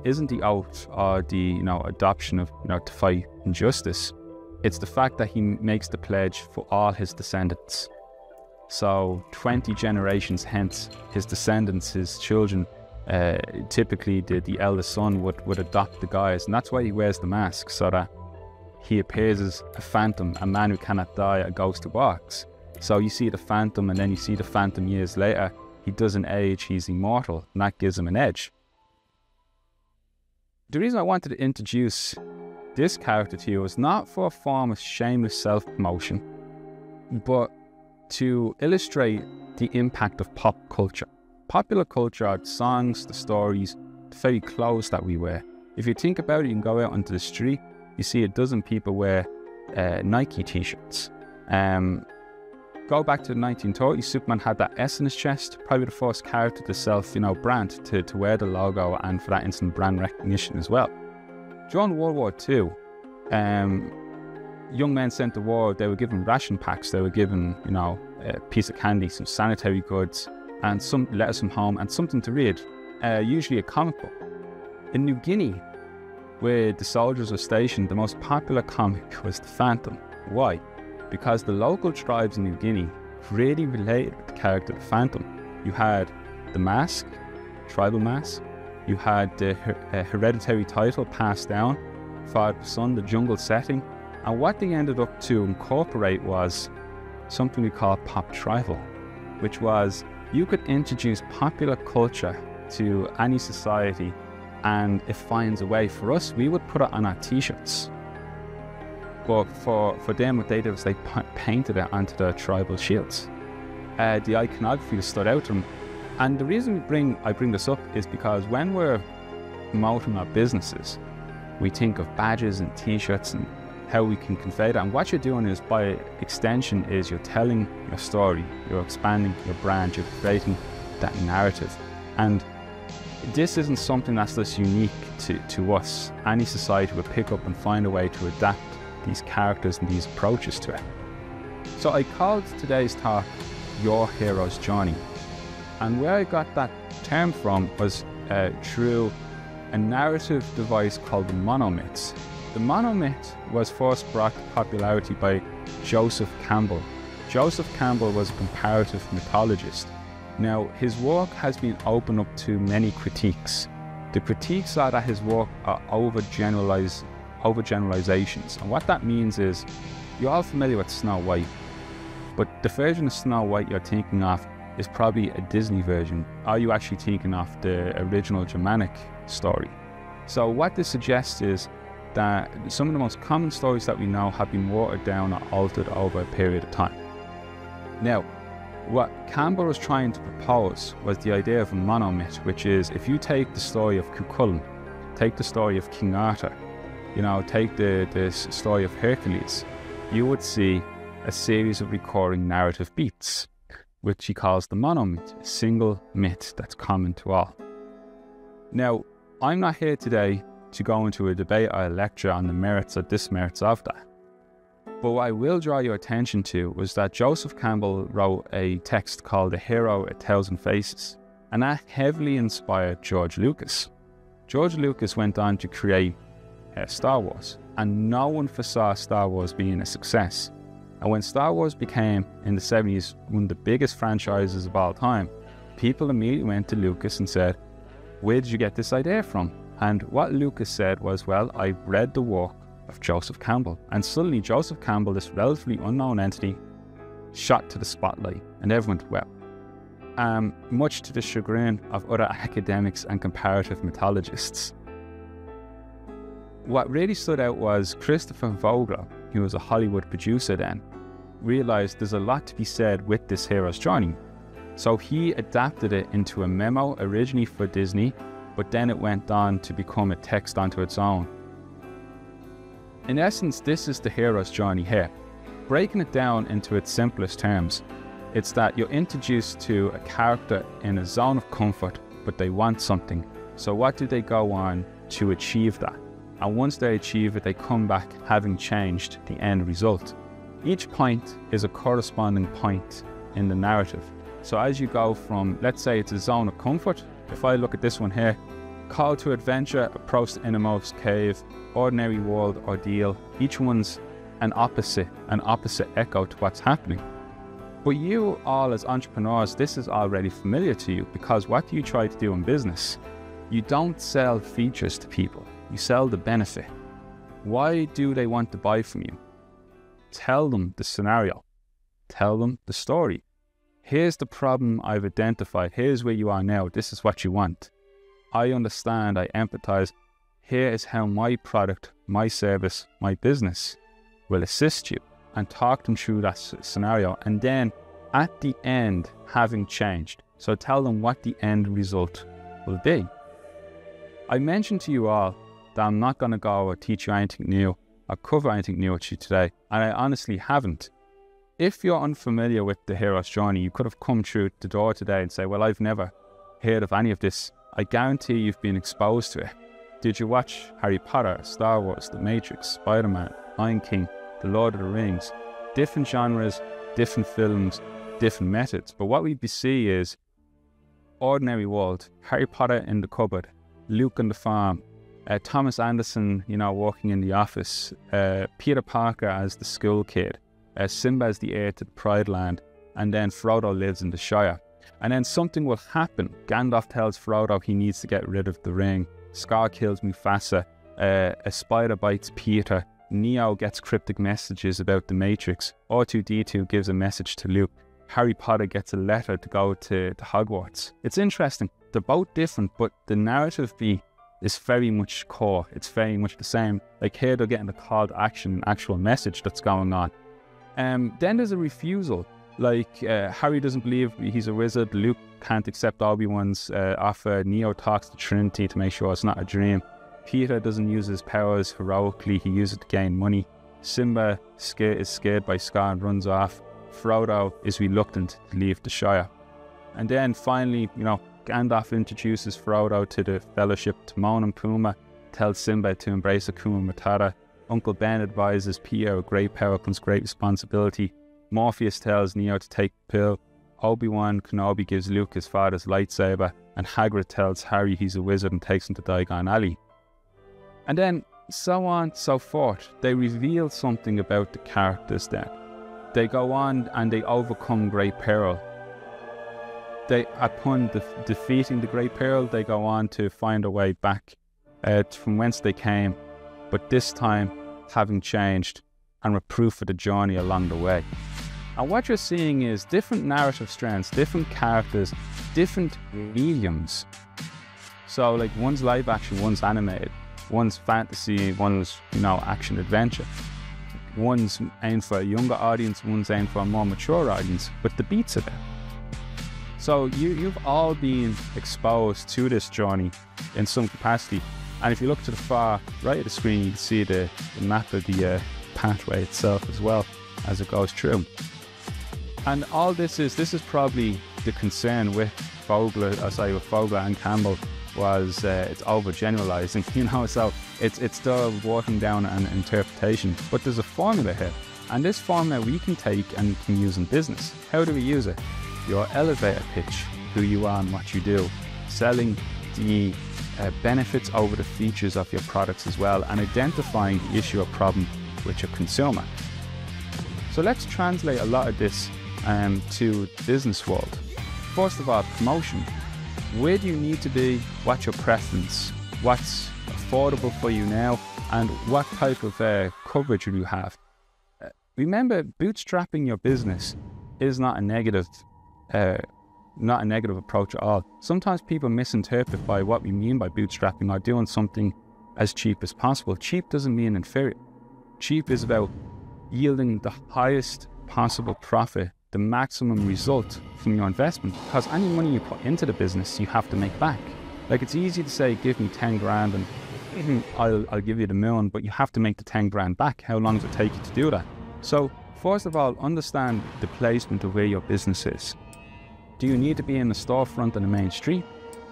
isn't the oath or the adoption of to fight injustice. It's the fact that he makes the pledge for all his descendants. So 20 generations hence, his descendants, his children, typically the eldest son would adopt the guise, and that's why he wears the mask, so that he appears as a phantom, a man who cannot die, a ghost who walks. So you see the phantom, and then you see the phantom years later. He doesn't age, he's immortal, and that gives him an edge. The reason I wanted to introduce this character to you was not for a form of shameless self-promotion, but to illustrate the impact of pop culture. Popular culture are the songs, the stories, the very clothes that we wear. If you think about it, you can go out onto the street, you see a dozen people wear Nike t-shirts. Go back to the 1930s, Superman had that S in his chest, probably the first character to self-brand, to wear the logo, and for that instant brand recognition as well. During World War II, young men sent to war, they were given ration packs, they were given, a piece of candy, some sanitary goods, and some letters from home, and something to read, usually a comic book. In New Guinea, where the soldiers were stationed, the most popular comic was The Phantom. Why? Because the local tribes in New Guinea really related with the character the Phantom. You had the mask, tribal mask, you had the hereditary title passed down, father son, the jungle setting, and what they ended up to incorporate was something we call pop tribal, which was you could introduce popular culture to any society and it finds a way. For us, we would put it on our t-shirts. But for them, what they did was they painted it onto their tribal shields. The iconography that stood out to them. And the reason I bring this up is because when we're promoting our businesses, we think of badges and t-shirts and how we can convey that. And what you're doing is, by extension, is you're telling your story, you're expanding your brand, you're creating that narrative. And this isn't something that's just unique to us. Any society would pick up and find a way to adapt these characters and these approaches to it. So I called today's talk Your Hero's Journey. And where I got that term from was through a narrative device called the monomyths. The monomyth was first brought to popularity by Joseph Campbell. Joseph Campbell was a comparative mythologist. Now, his work has been open up to many critiques. The critiques are that his work are overgeneralizations. And what that means is, you're all familiar with Snow White, but the version of Snow White you're thinking of is probably a Disney version. Are you actually thinking of the original Germanic story? So what this suggests is that some of the most common stories that we know have been watered down or altered over a period of time. Now, what Campbell was trying to propose was the idea of a monomyth, which is, if you take the story of Cuchulainn, take the story of King Arthur, take the story of Hercules, you would see a series of recurring narrative beats, which he calls the monomyth, a single myth that's common to all. Now, I'm not here today to go into a debate or a lecture on the merits or dismerits of that. But what I will draw your attention to was that Joseph Campbell wrote a text called A Hero, A Thousand Faces, and that heavily inspired George Lucas. George Lucas went on to create Star Wars, and no one foresaw Star Wars being a success. And when Star Wars became, in the 70s, one of the biggest franchises of all time, people immediately went to Lucas and said, where did you get this idea from? And what Lucas said was, well, I read the work of Joseph Campbell. And suddenly Joseph Campbell, this relatively unknown entity, shot to the spotlight, and everyone went, well, much to the chagrin of other academics and comparative mythologists. What really stood out was Christopher Vogler, who was a Hollywood producer then, realized there's a lot to be said with this hero's journey. So he adapted it into a memo originally for Disney, but then it went on to become a text unto its own. In essence, this is the hero's journey here. Breaking it down into its simplest terms, it's that you're introduced to a character in a zone of comfort, but they want something. So what do they go on to achieve that? And once they achieve it, they come back having changed the end result. Each point is a corresponding point in the narrative. So as you go from, let's say it's a zone of comfort, if I look at this one here, call to adventure, approach the innermost cave, ordinary world, ordeal, each one's an opposite echo to what's happening. But you all as entrepreneurs, this is already familiar to you, because what do you try to do in business? You don't sell features to people, you sell the benefit. Why do they want to buy from you? Tell them the scenario, tell them the story. Here's the problem I've identified, here's where you are now, this is what you want. I understand, I empathize, here is how my product, my service, my business will assist you, and talk them through that scenario. And then at the end, having changed, so tell them what the end result will be. I mentioned to you all that I'm not going to go or teach you anything new or cover anything new with you today, and I honestly haven't. If you're unfamiliar with the hero's journey, you could have come through the door today and say, well, I've never heard of any of this. I guarantee you've been exposed to it. Did you watch Harry Potter, Star Wars, The Matrix, Spider-Man, Lion King, The Lord of the Rings? Different genres, different films, different methods. But what we see is ordinary world, Harry Potter in the cupboard, Luke on the farm, Thomas Anderson, working in the office, Peter Parker as the school kid, Simba as the heir to the Pride Land, and then Frodo lives in the Shire. And then something will happen. Gandalf tells Frodo he needs to get rid of the ring. Scar kills Mufasa. A spider bites Peter. Neo gets cryptic messages about the Matrix. R2-D2 gives a message to Luke. Harry Potter gets a letter to go to Hogwarts. It's interesting. They're both different, but the narrative beat is very much core. It's very much the same. Like here they're getting the call to action, actual message that's going on. Then there's a refusal. Like Harry doesn't believe he's a wizard. Luke can't accept Obi-Wan's offer. Neo talks to Trinity to make sure it's not a dream. Peter doesn't use his powers heroically. He uses it to gain money. Simba is scared by Scar and runs off. Frodo is reluctant to leave the Shire. And then finally, Gandalf introduces Frodo to the Fellowship. Timon and Pumbaa tells Simba to embrace Hakuna Matata. Uncle Ben advises Peter, with great power comes great responsibility. Morpheus tells Neo to take the pill. Obi-Wan Kenobi gives Luke his father's lightsaber. And Hagrid tells Harry he's a wizard and takes him to Diagon Alley. And then so on, so forth. They reveal something about the characters then. They go on and they overcome great peril. Upon defeating the great peril, they go on to find a way back from whence they came, but this time having changed and with proof of the journey along the way. And what you're seeing is different narrative strands, different characters, different mediums. So like one's live action, one's animated, one's fantasy, one's action adventure. One's aimed for a younger audience, one's aimed for a more mature audience, but the beats are there. So you've all been exposed to this journey in some capacity. And if you look to the far right of the screen, you can see the map of the pathway itself as well as it goes through. And all this is probably the concern with Fogler and Campbell was it's overgeneralizing, so it's still walking down an interpretation. But there's a formula here, and this formula we can take and can use in business. How do we use it? Your elevator pitch, who you are and what you do, selling the benefits over the features of your products as well, and identifying the issue or problem with your consumer. So let's translate a lot of this to the business world. First of all, promotion. Where do you need to be? What's your preference? What's affordable for you now? And what type of coverage will you have? Remember, bootstrapping your business is not a negative approach at all. Sometimes people misinterpret by what we mean by bootstrapping or doing something as cheap as possible. Cheap doesn't mean inferior. Cheap is about yielding the highest possible profit, the maximum result from your investment, because any money you put into the business you have to make back. Like, it's easy to say give me 10 grand and I'll give you the moon, but you have to make the 10 grand back. How long does it take you to do that? So first of all, understand the placement of where your business is. Do you need to be in the storefront on the main street,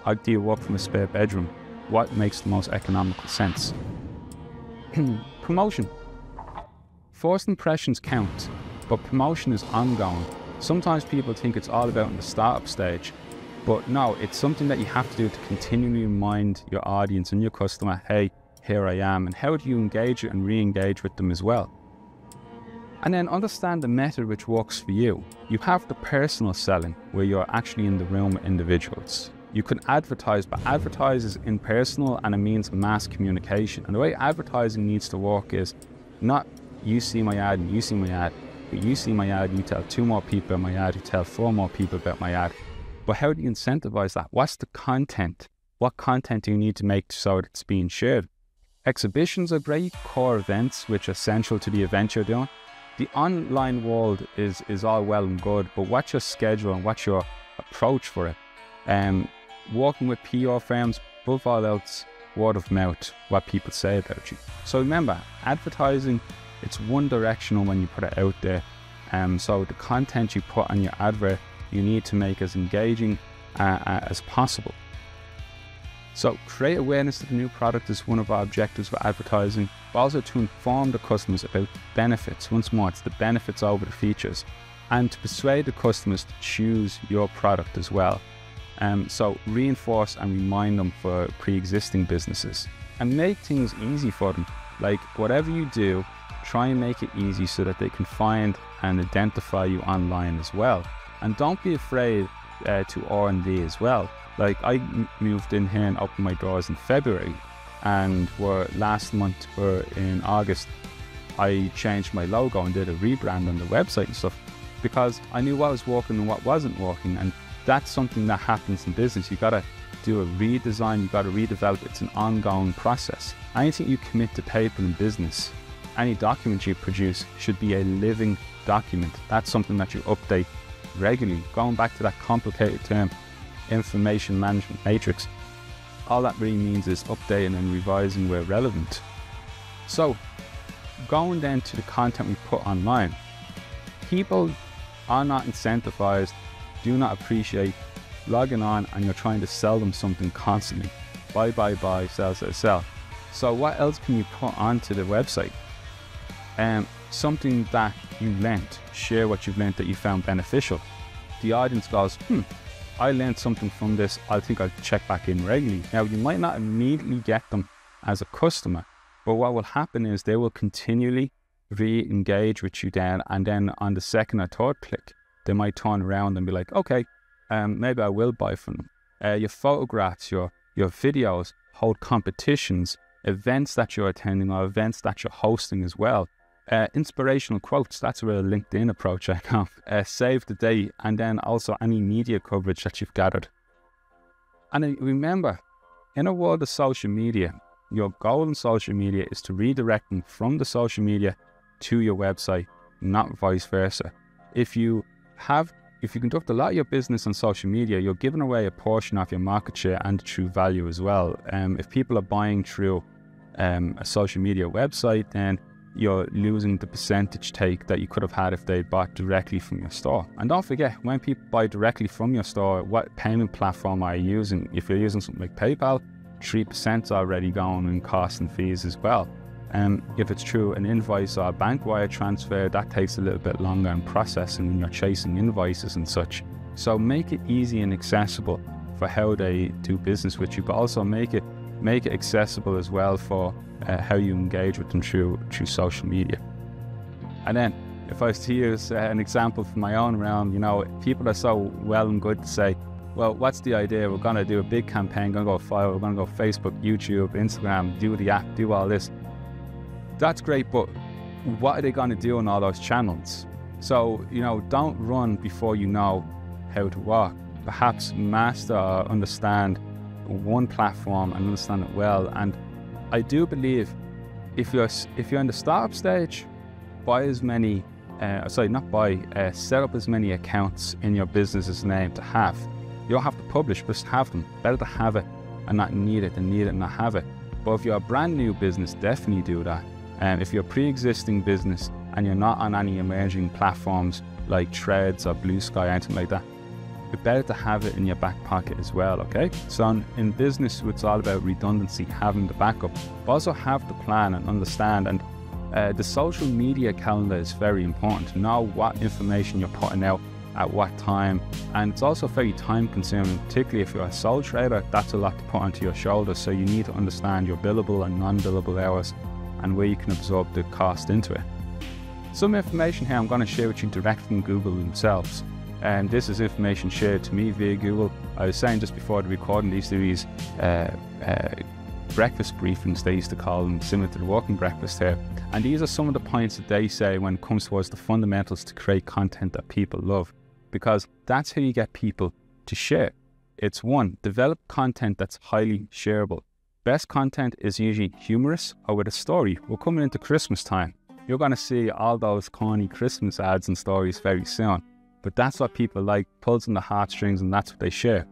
or do you work from a spare bedroom? What makes the most economical sense? Promotion. First impressions count, but promotion is ongoing. Sometimes people think it's all about in the startup stage, but no, it's something that you have to do to continually remind your audience and your customer, hey, here I am, and how do you engage and re-engage with them as well. And then understand the method which works for you. You have the personal selling, where you're actually in the room with individuals. You can advertise, but advertise is impersonal and it means mass communication. And the way advertising needs to work is not you see my ad and you see my ad, but you see my ad, you tell 2 more people about my ad, you tell 4 more people about my ad. But how do you incentivize that? What's the content? What content do you need to make so that it's being shared? Exhibitions are great, core events, which are essential to the event you're doing. The online world is all well and good, but what's your schedule and what's your approach for it? Working with PR firms, above all else, word of mouth, what people say about you. So remember, advertising, it's one directional when you put it out there. So the content you put on your advert, you need to make as engaging as possible. So create awareness of the new product is one of our objectives for advertising, but also to inform the customers about benefits. Once more, it's the benefits over the features, and to persuade the customers to choose your product as well. So reinforce and remind them for pre-existing businesses, and make things easy for them. Like whatever you do, try and make it easy so that they can find and identify you online as well. And don't be afraid to R&D as well. Like I moved in here and opened my doors in February, and last month or in August, I changed my logo and did a rebrand on the website and stuff, because I knew what was working and what wasn't working. And that's something that happens in business. You gotta do a redesign, you gotta redevelop. It's an ongoing process. Anything you commit to paper in business, any document you produce should be a living document. That's something that you update regularly. Going back to that complicated term, information management matrix, all that really means is updating and revising where relevant. So going then to the content we put online, people are not incentivized, do not appreciate logging on and you're trying to sell them something constantly. Buy, sell, sell, sell. So what else can you put onto the website? Something that you learnt, share what you've learnt that you found beneficial. The audience goes, I learned something from this, I think I'll check back in regularly. Now, you might not immediately get them as a customer, but what will happen is they will continually re-engage with you then, and then on the second or third click, they might turn around and be like, okay, maybe I will buy from them. Your photographs, your videos, hold competitions, events that you're attending or events that you're hosting as well. Inspirational quotes, that's a real LinkedIn approach I know. Save the date, and then also any media coverage that you've gathered. And remember, in a world of social media, your goal in social media is to redirect them from the social media to your website, not vice versa. If you conduct a lot of your business on social media, you're giving away a portion of your market share and true value as well. If people are buying through a social media website, then you're losing the percentage take that you could have had if they bought directly from your store. And don't forget, when people buy directly from your store, what payment platform are you using? If you're using something like PayPal, 3% already going in costs and fees as well. If it's through an invoice or a bank wire transfer, that takes a little bit longer in processing when you're chasing invoices and such. So make it easy and accessible for how they do business with you, but also make it accessible as well for how you engage with them through social media. And then if I was to use an example from my own realm, people are so well and good to say, well, what's the idea? We're going to do a big campaign, we're going to go viral, we're going to go Facebook, YouTube, Instagram, do the app, do all this. That's great, but what are they going to do on all those channels? So, don't run before you know how to walk. Perhaps master or understand one platform and understand it well. And I do believe if you're in the startup stage, set up as many accounts in your business's name to have. You don't have to publish, just have them. Better to have it and not need it than need it and not have it. But if you're a brand new business, definitely do that. If you're a pre-existing business and you're not on any emerging platforms like Threads or Blue Sky, anything like that, it's better to have it in your back pocket as well, okay? So in business, it's all about redundancy, having the backup, but also have the plan and understand. And the social media calendar is very important to know what information you're putting out at what time. And it's also very time consuming, particularly if you're a sole trader. That's a lot to put onto your shoulders. So you need to understand your billable and non-billable hours and where you can absorb the cost into it. Some information here I'm going to share with you direct from Google themselves. And this is information shared to me via Google. I was saying just before the recording, these breakfast briefings, they used to call them, similar to the walking breakfast here. And these are some of the points that they say when it comes towards the fundamentals to create content that people love, because that's how you get people to share. It's one, develop content that's highly shareable. Best content is usually humorous or with a story. We're coming into Christmas time. You're going to see all those corny Christmas ads and stories very soon. But that's what people like, pulls on the heartstrings, and that's what they share.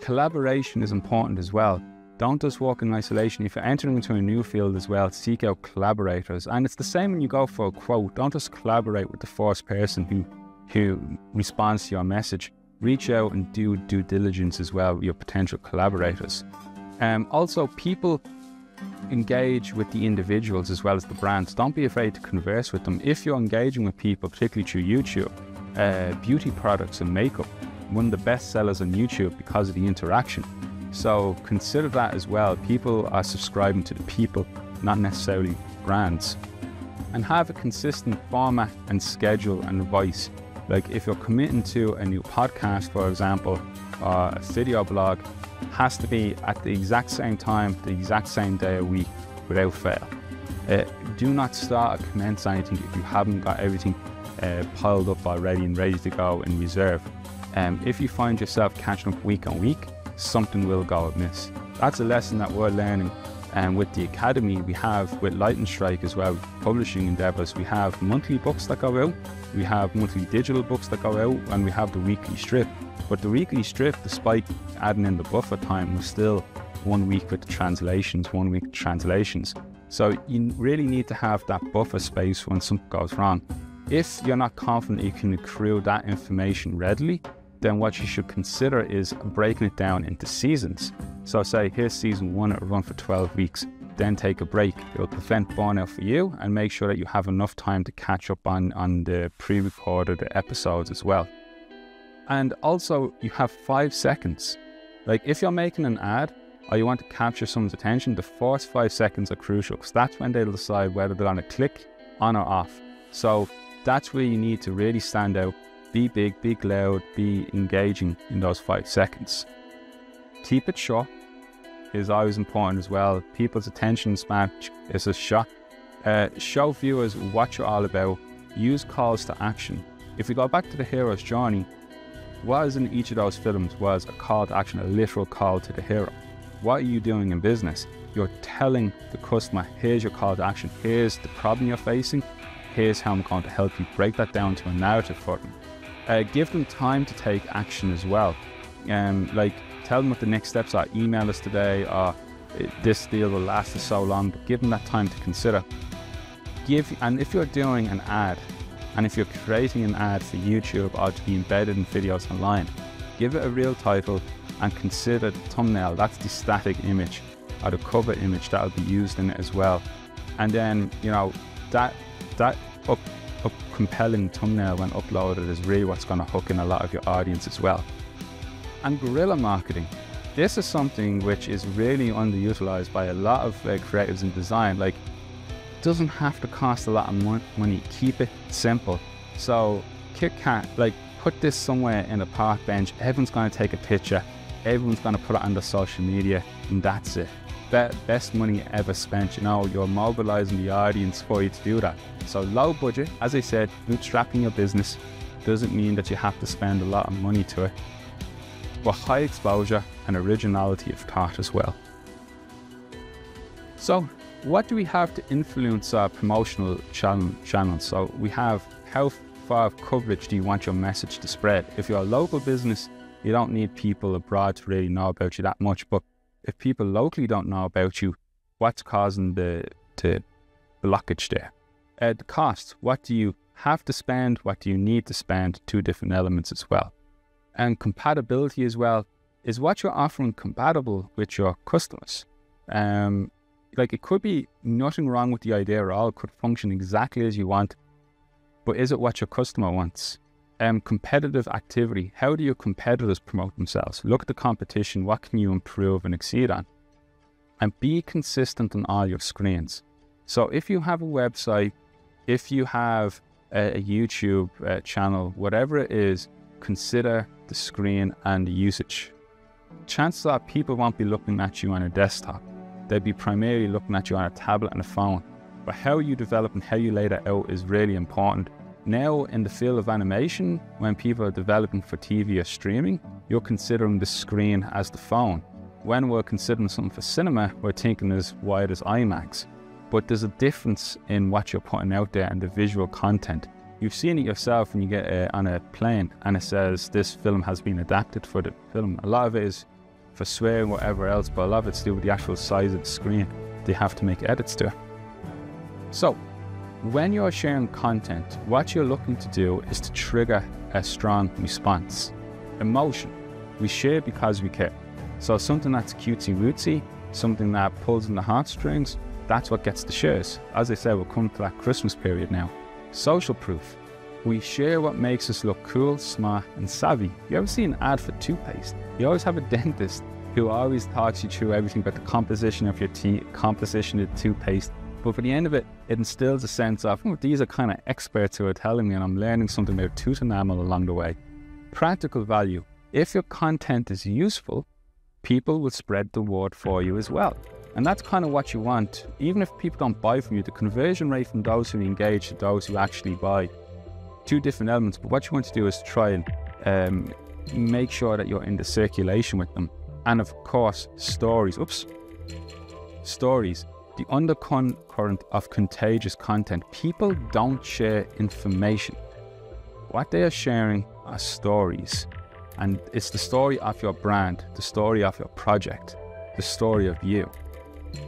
Collaboration is important as well. Don't just walk in isolation. If you're entering into a new field as well, seek out collaborators. And it's the same when you go for a quote. Don't just collaborate with the first person who responds to your message. Reach out and do due diligence as well with your potential collaborators. Also, people engage with the individuals as well as the brands. Don't be afraid to converse with them. If you're engaging with people, particularly through YouTube, beauty products and makeup, one of the best sellers on YouTube because of the interaction. So consider that as well. People are subscribing to the people, not necessarily brands. And have a consistent format and schedule and voice. Like if you're committing to a new podcast, for example, or a video blog, has to be at the exact same time, the exact same day a week, without fail. Do not start or commence anything if you haven't got everything piled up already and ready to go in reserve. If you find yourself catching up week on week, something will go amiss. That's a lesson that we're learning. And with the Academy, we have with Light and Strike as well, publishing endeavours, we have monthly books that go out, we have monthly digital books that go out, and we have the weekly strip. But the weekly strip, despite adding in the buffer time, was still 1 week with the translations, 1 week translations. So you really need to have that buffer space when something goes wrong. If you're not confident you can accrue that information readily, then what you should consider is breaking it down into seasons. So say, here's season 1, it'll run for 12 weeks, then take a break. It'll prevent burnout for you and make sure that you have enough time to catch up on the pre-recorded episodes as well. And also, you have 5 seconds. Like if you're making an ad or you want to capture someone's attention, the first 5 seconds are crucial because that's when they'll decide whether they're going to click on or off. So that's where you need to really stand out. Be big, be loud, be engaging in those 5 seconds. Keep it short is always important as well. People's attention span is a shot. Show viewers what you're all about. Use calls to action. If we go back to the hero's journey, what is in each of those films was a call to action, a literal call to the hero. What are you doing in business? You're telling the customer, here's your call to action. Here's the problem you're facing. Here's how I'm going to help you. Break that down to a narrative for them. Give them time to take action as well. Like tell them what the next steps are. Email us today, or this deal will last us so long, but give them that time to consider. And if you're doing an ad, and if you're creating an ad for YouTube or to be embedded in videos online, give it a real title and consider the thumbnail. That's the static image or the cover image that will be used in it as well. And then, you know, that compelling thumbnail when uploaded is really what's going to hook in a lot of your audience as well. And guerrilla marketing. This is something which is really underutilized by a lot of creatives in design. Like, it doesn't have to cost a lot of money. Keep it simple. So Kit Kat, like, put this somewhere in a park bench. Everyone's going to take a picture. Everyone's going to put it on their social media, and that's it. Best money ever spent. You know, you're mobilizing the audience for you to do that. So low budget, as I said, bootstrapping your business doesn't mean that you have to spend a lot of money to it, but high exposure and originality of thought as well. So what do we have to influence our promotional channels? So we have, how far of coverage do you want your message to spread? If you're a local business, you don't need people abroad to really know about you that much, but if people locally don't know about you, what's causing the blockage there? The cost, what do you have to spend, what do you need to spend, 2 different elements as well. And compatibility as well, is what you're offering compatible with your customers? Like, it could be nothing wrong with the idea at all, it could function exactly as you want, but is it what your customer wants? Competitive activity. How do your competitors promote themselves? Look at the competition. What can you improve and exceed on? And be consistent on all your screens. So if you have a website, if you have a YouTube channel, whatever it is, consider the screen and the usage. Chances are people won't be looking at you on a desktop. They'll be primarily looking at you on a tablet and a phone. But how you develop and how you lay that out is really important. Now in the field of animation, when people are developing for TV or streaming, you're considering the screen as the phone. When we're considering something for cinema, we're thinking as wide as IMAX. But there's a difference in what you're putting out there and the visual content. You've seen it yourself when you get on a plane and it says this film has been adapted for the film. A lot of it is for swearing, whatever else, but a lot of it's to do with the actual size of the screen. They have to make edits to it. So, when you're sharing content, what you're looking to do is to trigger a strong response. Emotion. We share because we care. So something that's cutesy-wootsy, something that pulls in the heartstrings, that's what gets the shares. As I said, we're coming to that Christmas period now. Social proof. We share what makes us look cool, smart, and savvy. You ever see an ad for toothpaste? You always have a dentist who always talks you through everything about the composition of your teeth, composition of the toothpaste. But for the end of it, it instills a sense of, oh, these are kind of experts who are telling me and I'm learning something about tooth enamel along the way. Practical value. If your content is useful, people will spread the word for you as well. And that's kind of what you want. Even if people don't buy from you, the conversion rate from those who engage to those who actually buy. Two different elements, but what you want to do is try and make sure that you're in the circulation with them. And of course, stories. Stories. The undercurrent of contagious content. People don't share information. What they are sharing are stories. And it's the story of your brand, the story of your project, the story of you.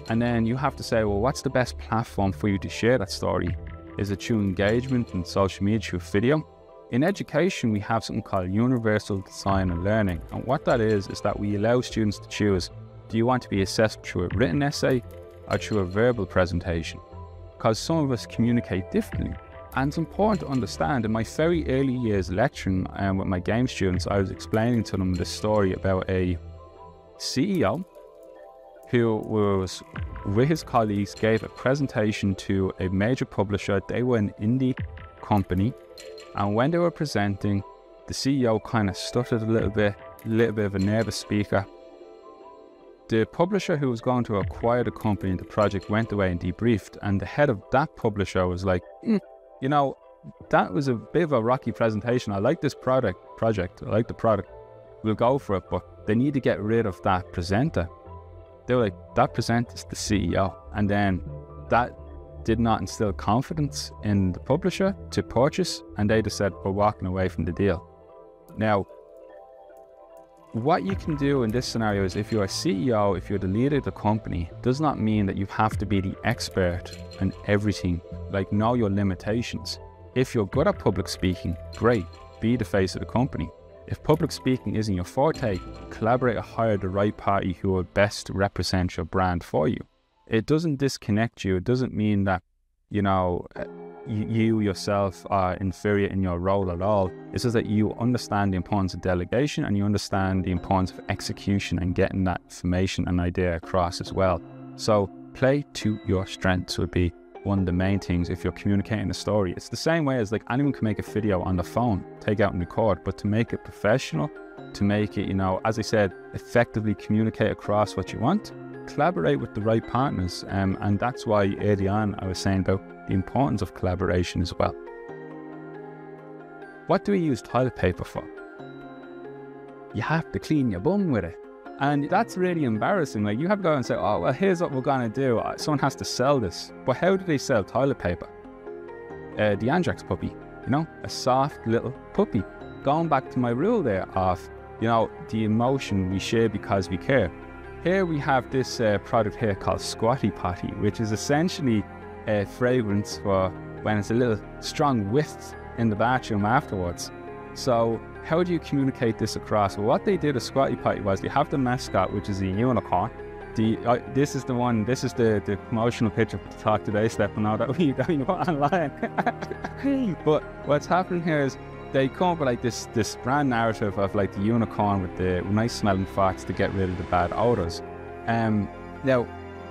And then you have to say, well, what's the best platform for you to share that story? Is it through engagement and social media, through video? In education, we have something called universal design and learning. And what that is that we allow students to choose, do you want to be assessed through a written essay or through a verbal presentation? Because some of us communicate differently. And it's important to understand, in my very early years lecturing with my game students, I was explaining to them this story about a CEO who was with his colleagues, gave a presentation to a major publisher. They were an indie company. And when they were presenting, the CEO kind of stuttered a little bit of a nervous speaker. The publisher who was going to acquire the company and the project went away and debriefed. And the head of that publisher was like, you know, that was a bit of a rocky presentation. I like this project. I like the product. We'll go for it, but they need to get rid of that presenter. They were like, that presenter is the CEO. And then that did not instill confidence in the publisher to purchase, and they just said, we're walking away from the deal. Now, what you can do in this scenario is, if you're a CEO, if you're the leader of the company, does not mean that you have to be the expert in everything. Like, know your limitations. If you're good at public speaking, great, be the face of the company. If public speaking isn't your forte, collaborate or hire the right party who will best represent your brand for you. It doesn't disconnect you. It doesn't mean that, you know, you yourself are inferior in your role at all. It's just that you understand the importance of delegation and you understand the importance of execution and getting that information and idea across as well. So play to your strengths would be one of the main things if you're communicating a story. It's the same way as, like, anyone can make a video on the phone, take out and record, but to make it professional, to make it, you know, as I said, effectively communicate across what you want, collaborate with the right partners. And that's why early on I was saying about the importance of collaboration as well. What do we use toilet paper for? You have to clean your bum with it. And that's really embarrassing. Like, you have to go and say, oh, well, here's what we're going to do. Someone has to sell this. But how do they sell toilet paper? The Andrax puppy, you know, a soft little puppy. Going back to my rule there of, you know, the emotion we share because we care. Here we have this product here called Squatty Potty, which is essentially a fragrance for when it's a little strong whiff in the bathroom afterwards. So how do you communicate this across? Well, what they did at Squatty Potty was they have the mascot, which is a unicorn. This is the promotional picture for Talk Today, Stefano, that we put online. But what's happening here is they come up with like this brand narrative of like the unicorn with the nice smelling farts to get rid of the bad odors. Now,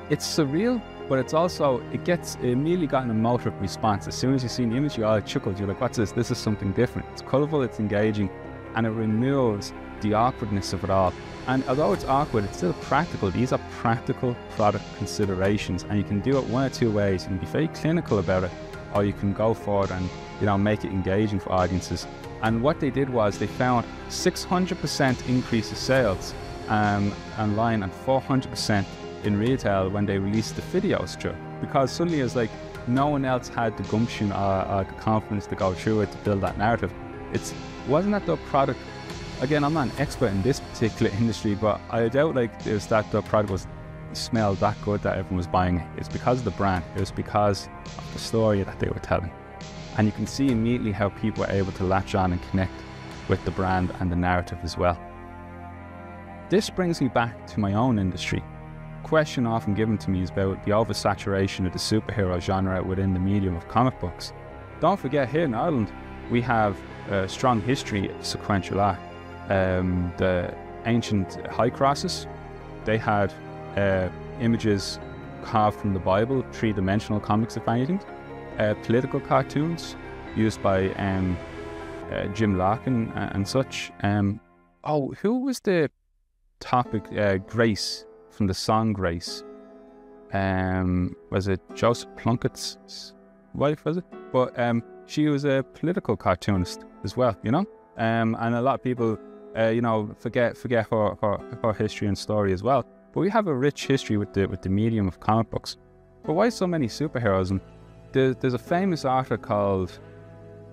it's surreal, but it's also, it immediately got an emotive response. As soon as you see the image, you all chuckled. You're like, what's this? This is something different. It's colourful, it's engaging, and it removes the awkwardness of it all. And although it's awkward, it's still practical. These are practical product considerations, and you can do it one or two ways. You can be very clinical about it, or you can go forward and, you know, make it engaging for audiences. And what they did was they found 600% increase of sales online and 400% in retail when they released the videos through, because suddenly it's like no one else had the gumption or the confidence to go through it to build that narrative. Wasn't that the product? Again, I'm not an expert in this particular industry, but I doubt like it was that the product smelled that good that everyone was buying it. It's because of the brand. It was because of the story that they were telling. And you can see immediately how people were able to latch on and connect with the brand and the narrative as well. This brings me back to my own industry. A question often given to me is about the oversaturation of the superhero genre within the medium of comic books. Don't forget, here in Ireland, we have a strong history of sequential art. The ancient high crosses, they had images carved from the Bible, three-dimensional comics if anything, political cartoons used by Jim Larkin and such. Who was the topic? Grace, from the song Grace. Was it Joseph Plunkett's wife, was it? But she was a political cartoonist as well, you know? And a lot of people, you know, forget her history and story as well. But we have a rich history with the medium of comic books. But why so many superheroes? And there's a famous author called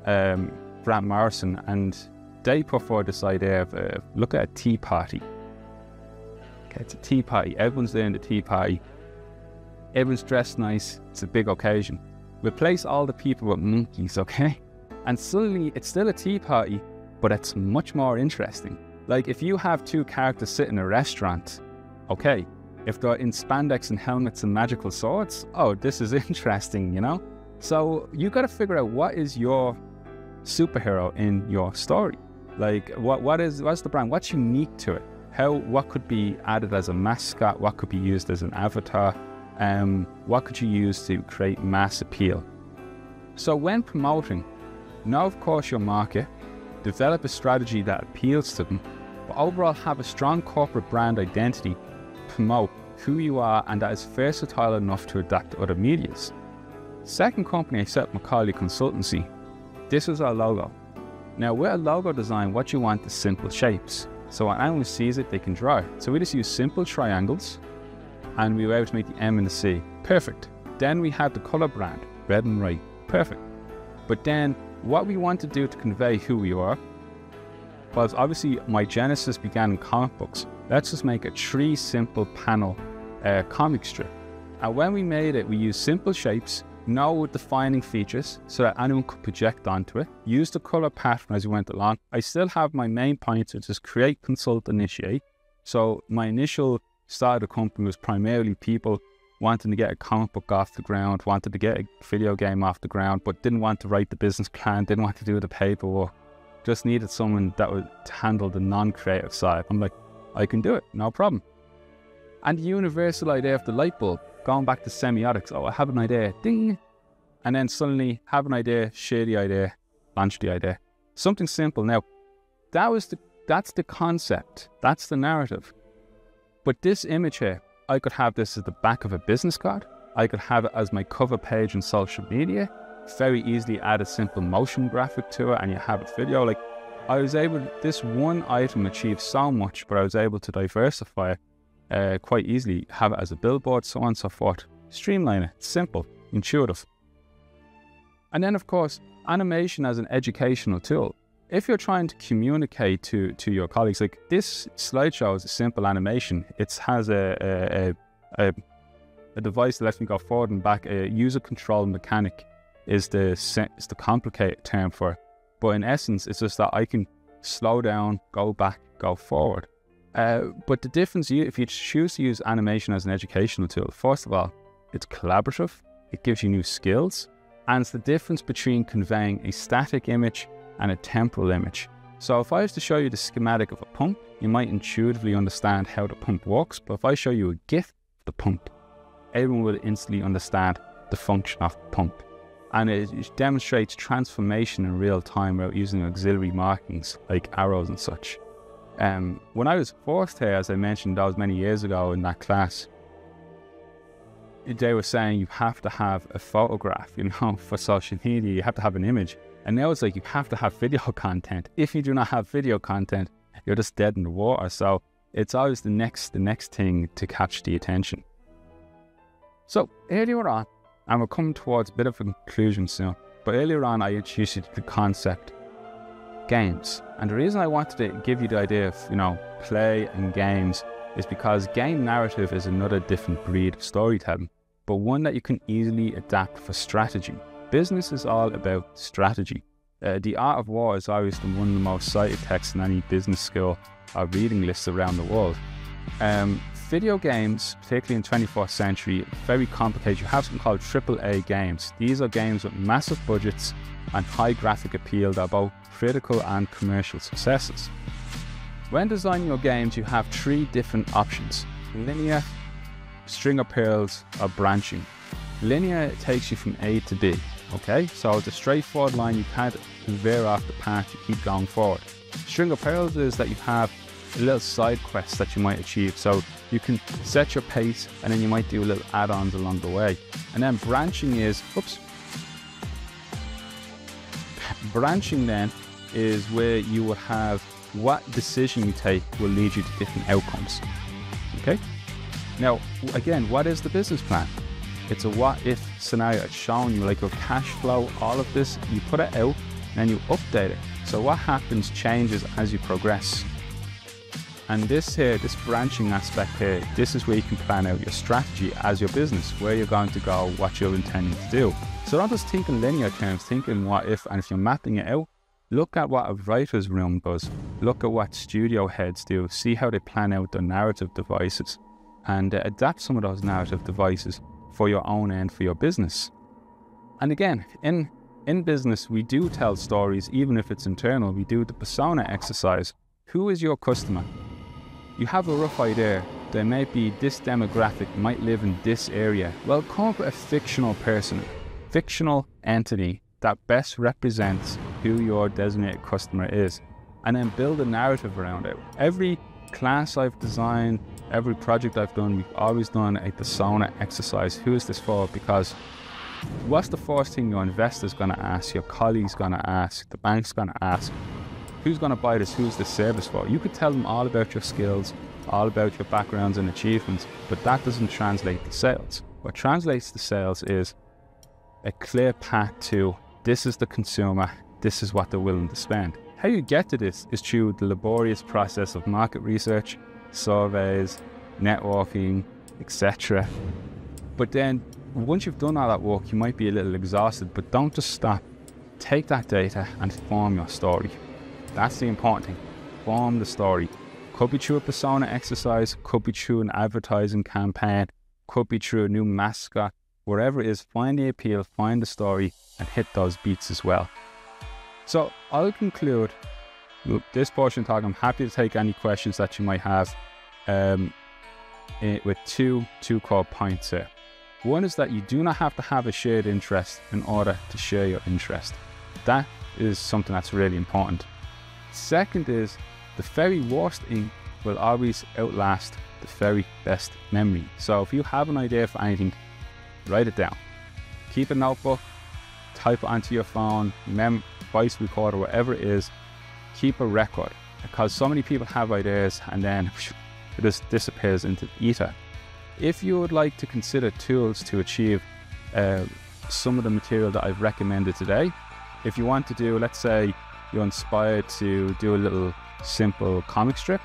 Grant Morrison, and they put forward this idea of look at a tea party. Okay, it's a tea party. Everyone's there in the tea party. Everyone's dressed nice. It's a big occasion. Replace all the people with monkeys, okay? And suddenly it's still a tea party, but it's much more interesting. Like if you have two characters sit in a restaurant, okay, if they're in spandex and helmets and magical swords, oh, this is interesting, you know? So you got to figure out what is your superhero in your story. Like what's the brand? What's unique to it? What could be added as a mascot? What could be used as an avatar? What could you use to create mass appeal? So when promoting, know of course your market, develop a strategy that appeals to them, but overall have a strong corporate brand identity, promote who you are, and that is versatile enough to adapt to other medias. Second company I set up, McAuley Consultancy. This is our logo. Now with a logo design, what you want is simple shapes. So when anyone sees it, they can draw it. So we just use simple triangles, and we were able to make the M and the C. Perfect. Then we had the color brand, red and white. Perfect. But then what we want to do to convey who we are was, obviously my genesis began in comic books. Let's just make a 3 simple panel comic strip. And when we made it, we used simple shapes, no defining features, so that anyone could project onto it. Use the color pattern as we went along. I still have my main points, which is create, consult, initiate. So my initial start of the company was primarily people wanting to get a comic book off the ground, wanted to get a video game off the ground, but didn't want to write the business plan, didn't want to do the paperwork, just needed someone that would handle the non-creative side. I'm like, I can do it, no problem. And the universal idea of the light bulb, going back to semiotics, oh, I have an idea, ding, and then suddenly have an idea, share the idea, launch the idea. Something simple. Now, that's the concept, that's the narrative. But this image here, I could have this as the back of a business card. I could have it as my cover page on social media. Very easily add a simple motion graphic to it and you have a video. Like I was able, this one item achieved so much, but I was able to diversify it quite easily, have it as a billboard, so on and so forth. Streamline it, simple, intuitive. And then of course, animation as an educational tool. If you're trying to communicate to your colleagues, like this slideshow is a simple animation. It has a device that lets me go forward and back. A user control mechanic is the complicated term for it. But in essence, it's just that I can slow down, go back, go forward. But the difference, if you choose to use animation as an educational tool, first of all, it's collaborative. It gives you new skills. And it's the difference between conveying a static image and a temporal image. So if I was to show you the schematic of a pump, you might intuitively understand how the pump works, but if I show you a GIF of the pump, everyone will instantly understand the function of the pump. And it demonstrates transformation in real time without using auxiliary markings like arrows and such. When I was first here, as I mentioned, that was many years ago in that class, they were saying you have to have a photograph, for social media, you have to have an image. And now it's like you have to have video content. If you do not have video content, you're just dead in the water. So it's always the next thing to catch the attention. So earlier on, and we're coming towards a bit of a conclusion soon, but earlier on I introduced you to the concept games. And the reason I wanted to give you the idea of, play and games is because game narrative is another different breed of storytelling, but one that you can easily adapt for strategy. Business is all about strategy. The Art of War is always one of the most cited texts in any business school or reading lists around the world. Video games, particularly in the 21st century, very complicated. You have something called AAA games. These are games with massive budgets and high graphic appeal that are both critical and commercial successes. When designing your games, you have 3 different options: linear, string of pearls, or branching. Linear takes you from A to B, okay? So it's a straightforward line, you can't veer off the path, you keep going forward. String of pearls is that you have little side quests that you might achieve, so you can set your pace and then you might do little add-ons along the way. And then branching is, branching then is where you will have what decision you take will lead you to different outcomes, okay? Now, again, what is the business plan? It's a what-if scenario. It's showing you like your cash flow, all of this, you put it out and then you update it. So what happens changes as you progress. And this branching aspect here, this is where you can plan out your strategy as your business, where you're going to go, what you're intending to do. So don't just think in linear terms, think in what if, and if you're mapping it out, look at what a writer's room does, look at what studio heads do, see how they plan out their narrative devices, and adapt some of those narrative devices for your own end, for your business. And again, in business, we do tell stories, even if it's internal. We do the persona exercise. Who is your customer? You have a rough idea. There may be this demographic, might live in this area. Well, come up with a fictional person, fictional entity that best represents who your designated customer is, and then build a narrative around it. Every class I've designed, every project I've done, we've always done a persona exercise. Who is this for? Because what's the first thing your investor's going to ask, your colleague's going to ask, the bank's going to ask? Who's going to buy this? Who's this service for? You could tell them all about your skills, all about your backgrounds and achievements, but that doesn't translate to sales. What translates to sales is a clear path to, this is the consumer, this is what they're willing to spend. How you get to this is through the laborious process of market research, surveys, networking, etc. But then once you've done all that work, you might be a little exhausted, but don't just stop. Take that data and form your story. That's the important thing. Form the story. Could be through a persona exercise, could be through an advertising campaign, could be through a new mascot, wherever it is, find the appeal, find the story, and hit those beats as well. So I'll conclude this portion talk. I'm happy to take any questions that you might have with two core points here. One is that you do not have to have a shared interest in order to share your interest. That is something that's really important. Second is, the very worst thing will always outlast the very best memory. So if you have an idea for anything, write it down. Keep a notebook, type it onto your phone, voice recorder, whatever it is. Keep a record, because so many people have ideas and then it just disappears into the ether. If you would like to consider tools to achieve some of the material that I've recommended today, if you want to do, let's say you're inspired to do a little simple comic strip,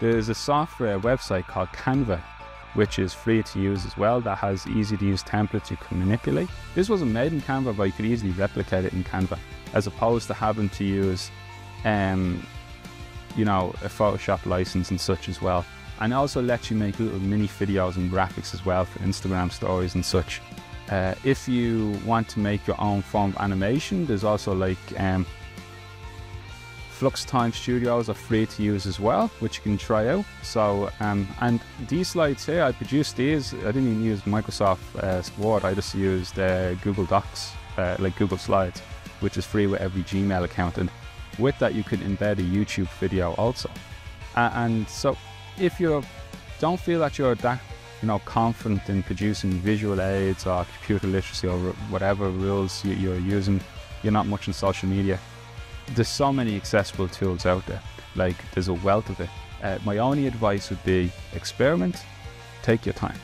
there's a software website called Canva, which is free to use as well, that has easy to use templates you can manipulate. This wasn't made in Canva, but you could easily replicate it in Canva, as opposed to having to use a Photoshop license and such as well. And it also lets you make little mini videos and graphics as well for Instagram stories and such. If you want to make your own form of animation, there's also like Flux Time Studios are free to use as well, which you can try out. So, and these slides here, I produced these. I didn't even use Microsoft Word. I just used Google Docs, like Google Slides, which is free with every Gmail account. And with that, you can embed a YouTube video also. And so, if you don't feel that you're that, confident in producing visual aids or computer literacy or whatever rules you're using, you're not much on social media, there's so many accessible tools out there. Like, there's a wealth of it. My only advice would be experiment, take your time.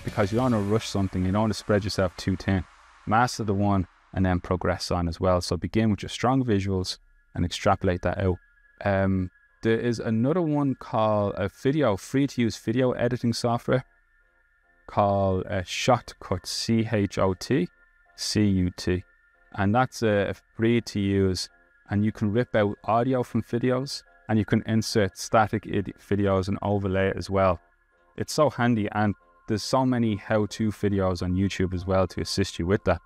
Because you don't want to rush something, you don't want to spread yourself too thin. Master the one and then progress on as well. So begin with your strong visuals and extrapolate that out. There is another one called a free to use video editing software called Shotcut, Shotcut. And that's free to use, and you can rip out audio from videos and you can insert static videos and overlay it as well. It's so handy, and there's so many how-to videos on YouTube as well to assist you with that,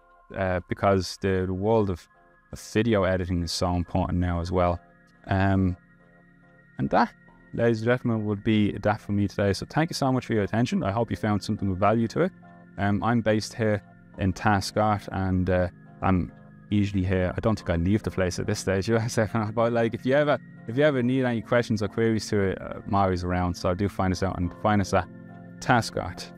because the world of video editing is so important now as well. And that, ladies and gentlemen, would be that for me today. So thank you so much for your attention. I hope you found something of value to it. I'm based here in TASQ Art, and I'm usually here. I don't think I leave the place at this stage, but like, if you ever need any questions or queries to it, Mari's around, so do find us out and find us at TASQ Art.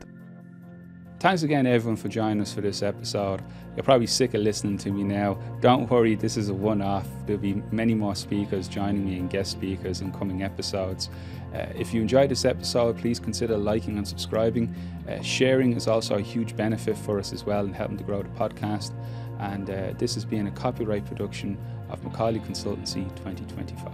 Thanks again, everyone, for joining us for this episode. You're probably sick of listening to me now. Don't worry, this is a one-off. There'll be many more speakers joining me and guest speakers in coming episodes. If you enjoyed this episode, please consider liking and subscribing. Sharing is also a huge benefit for us as well in helping to grow the podcast. And this has been a copyright production of McAuley Consultancy 2025.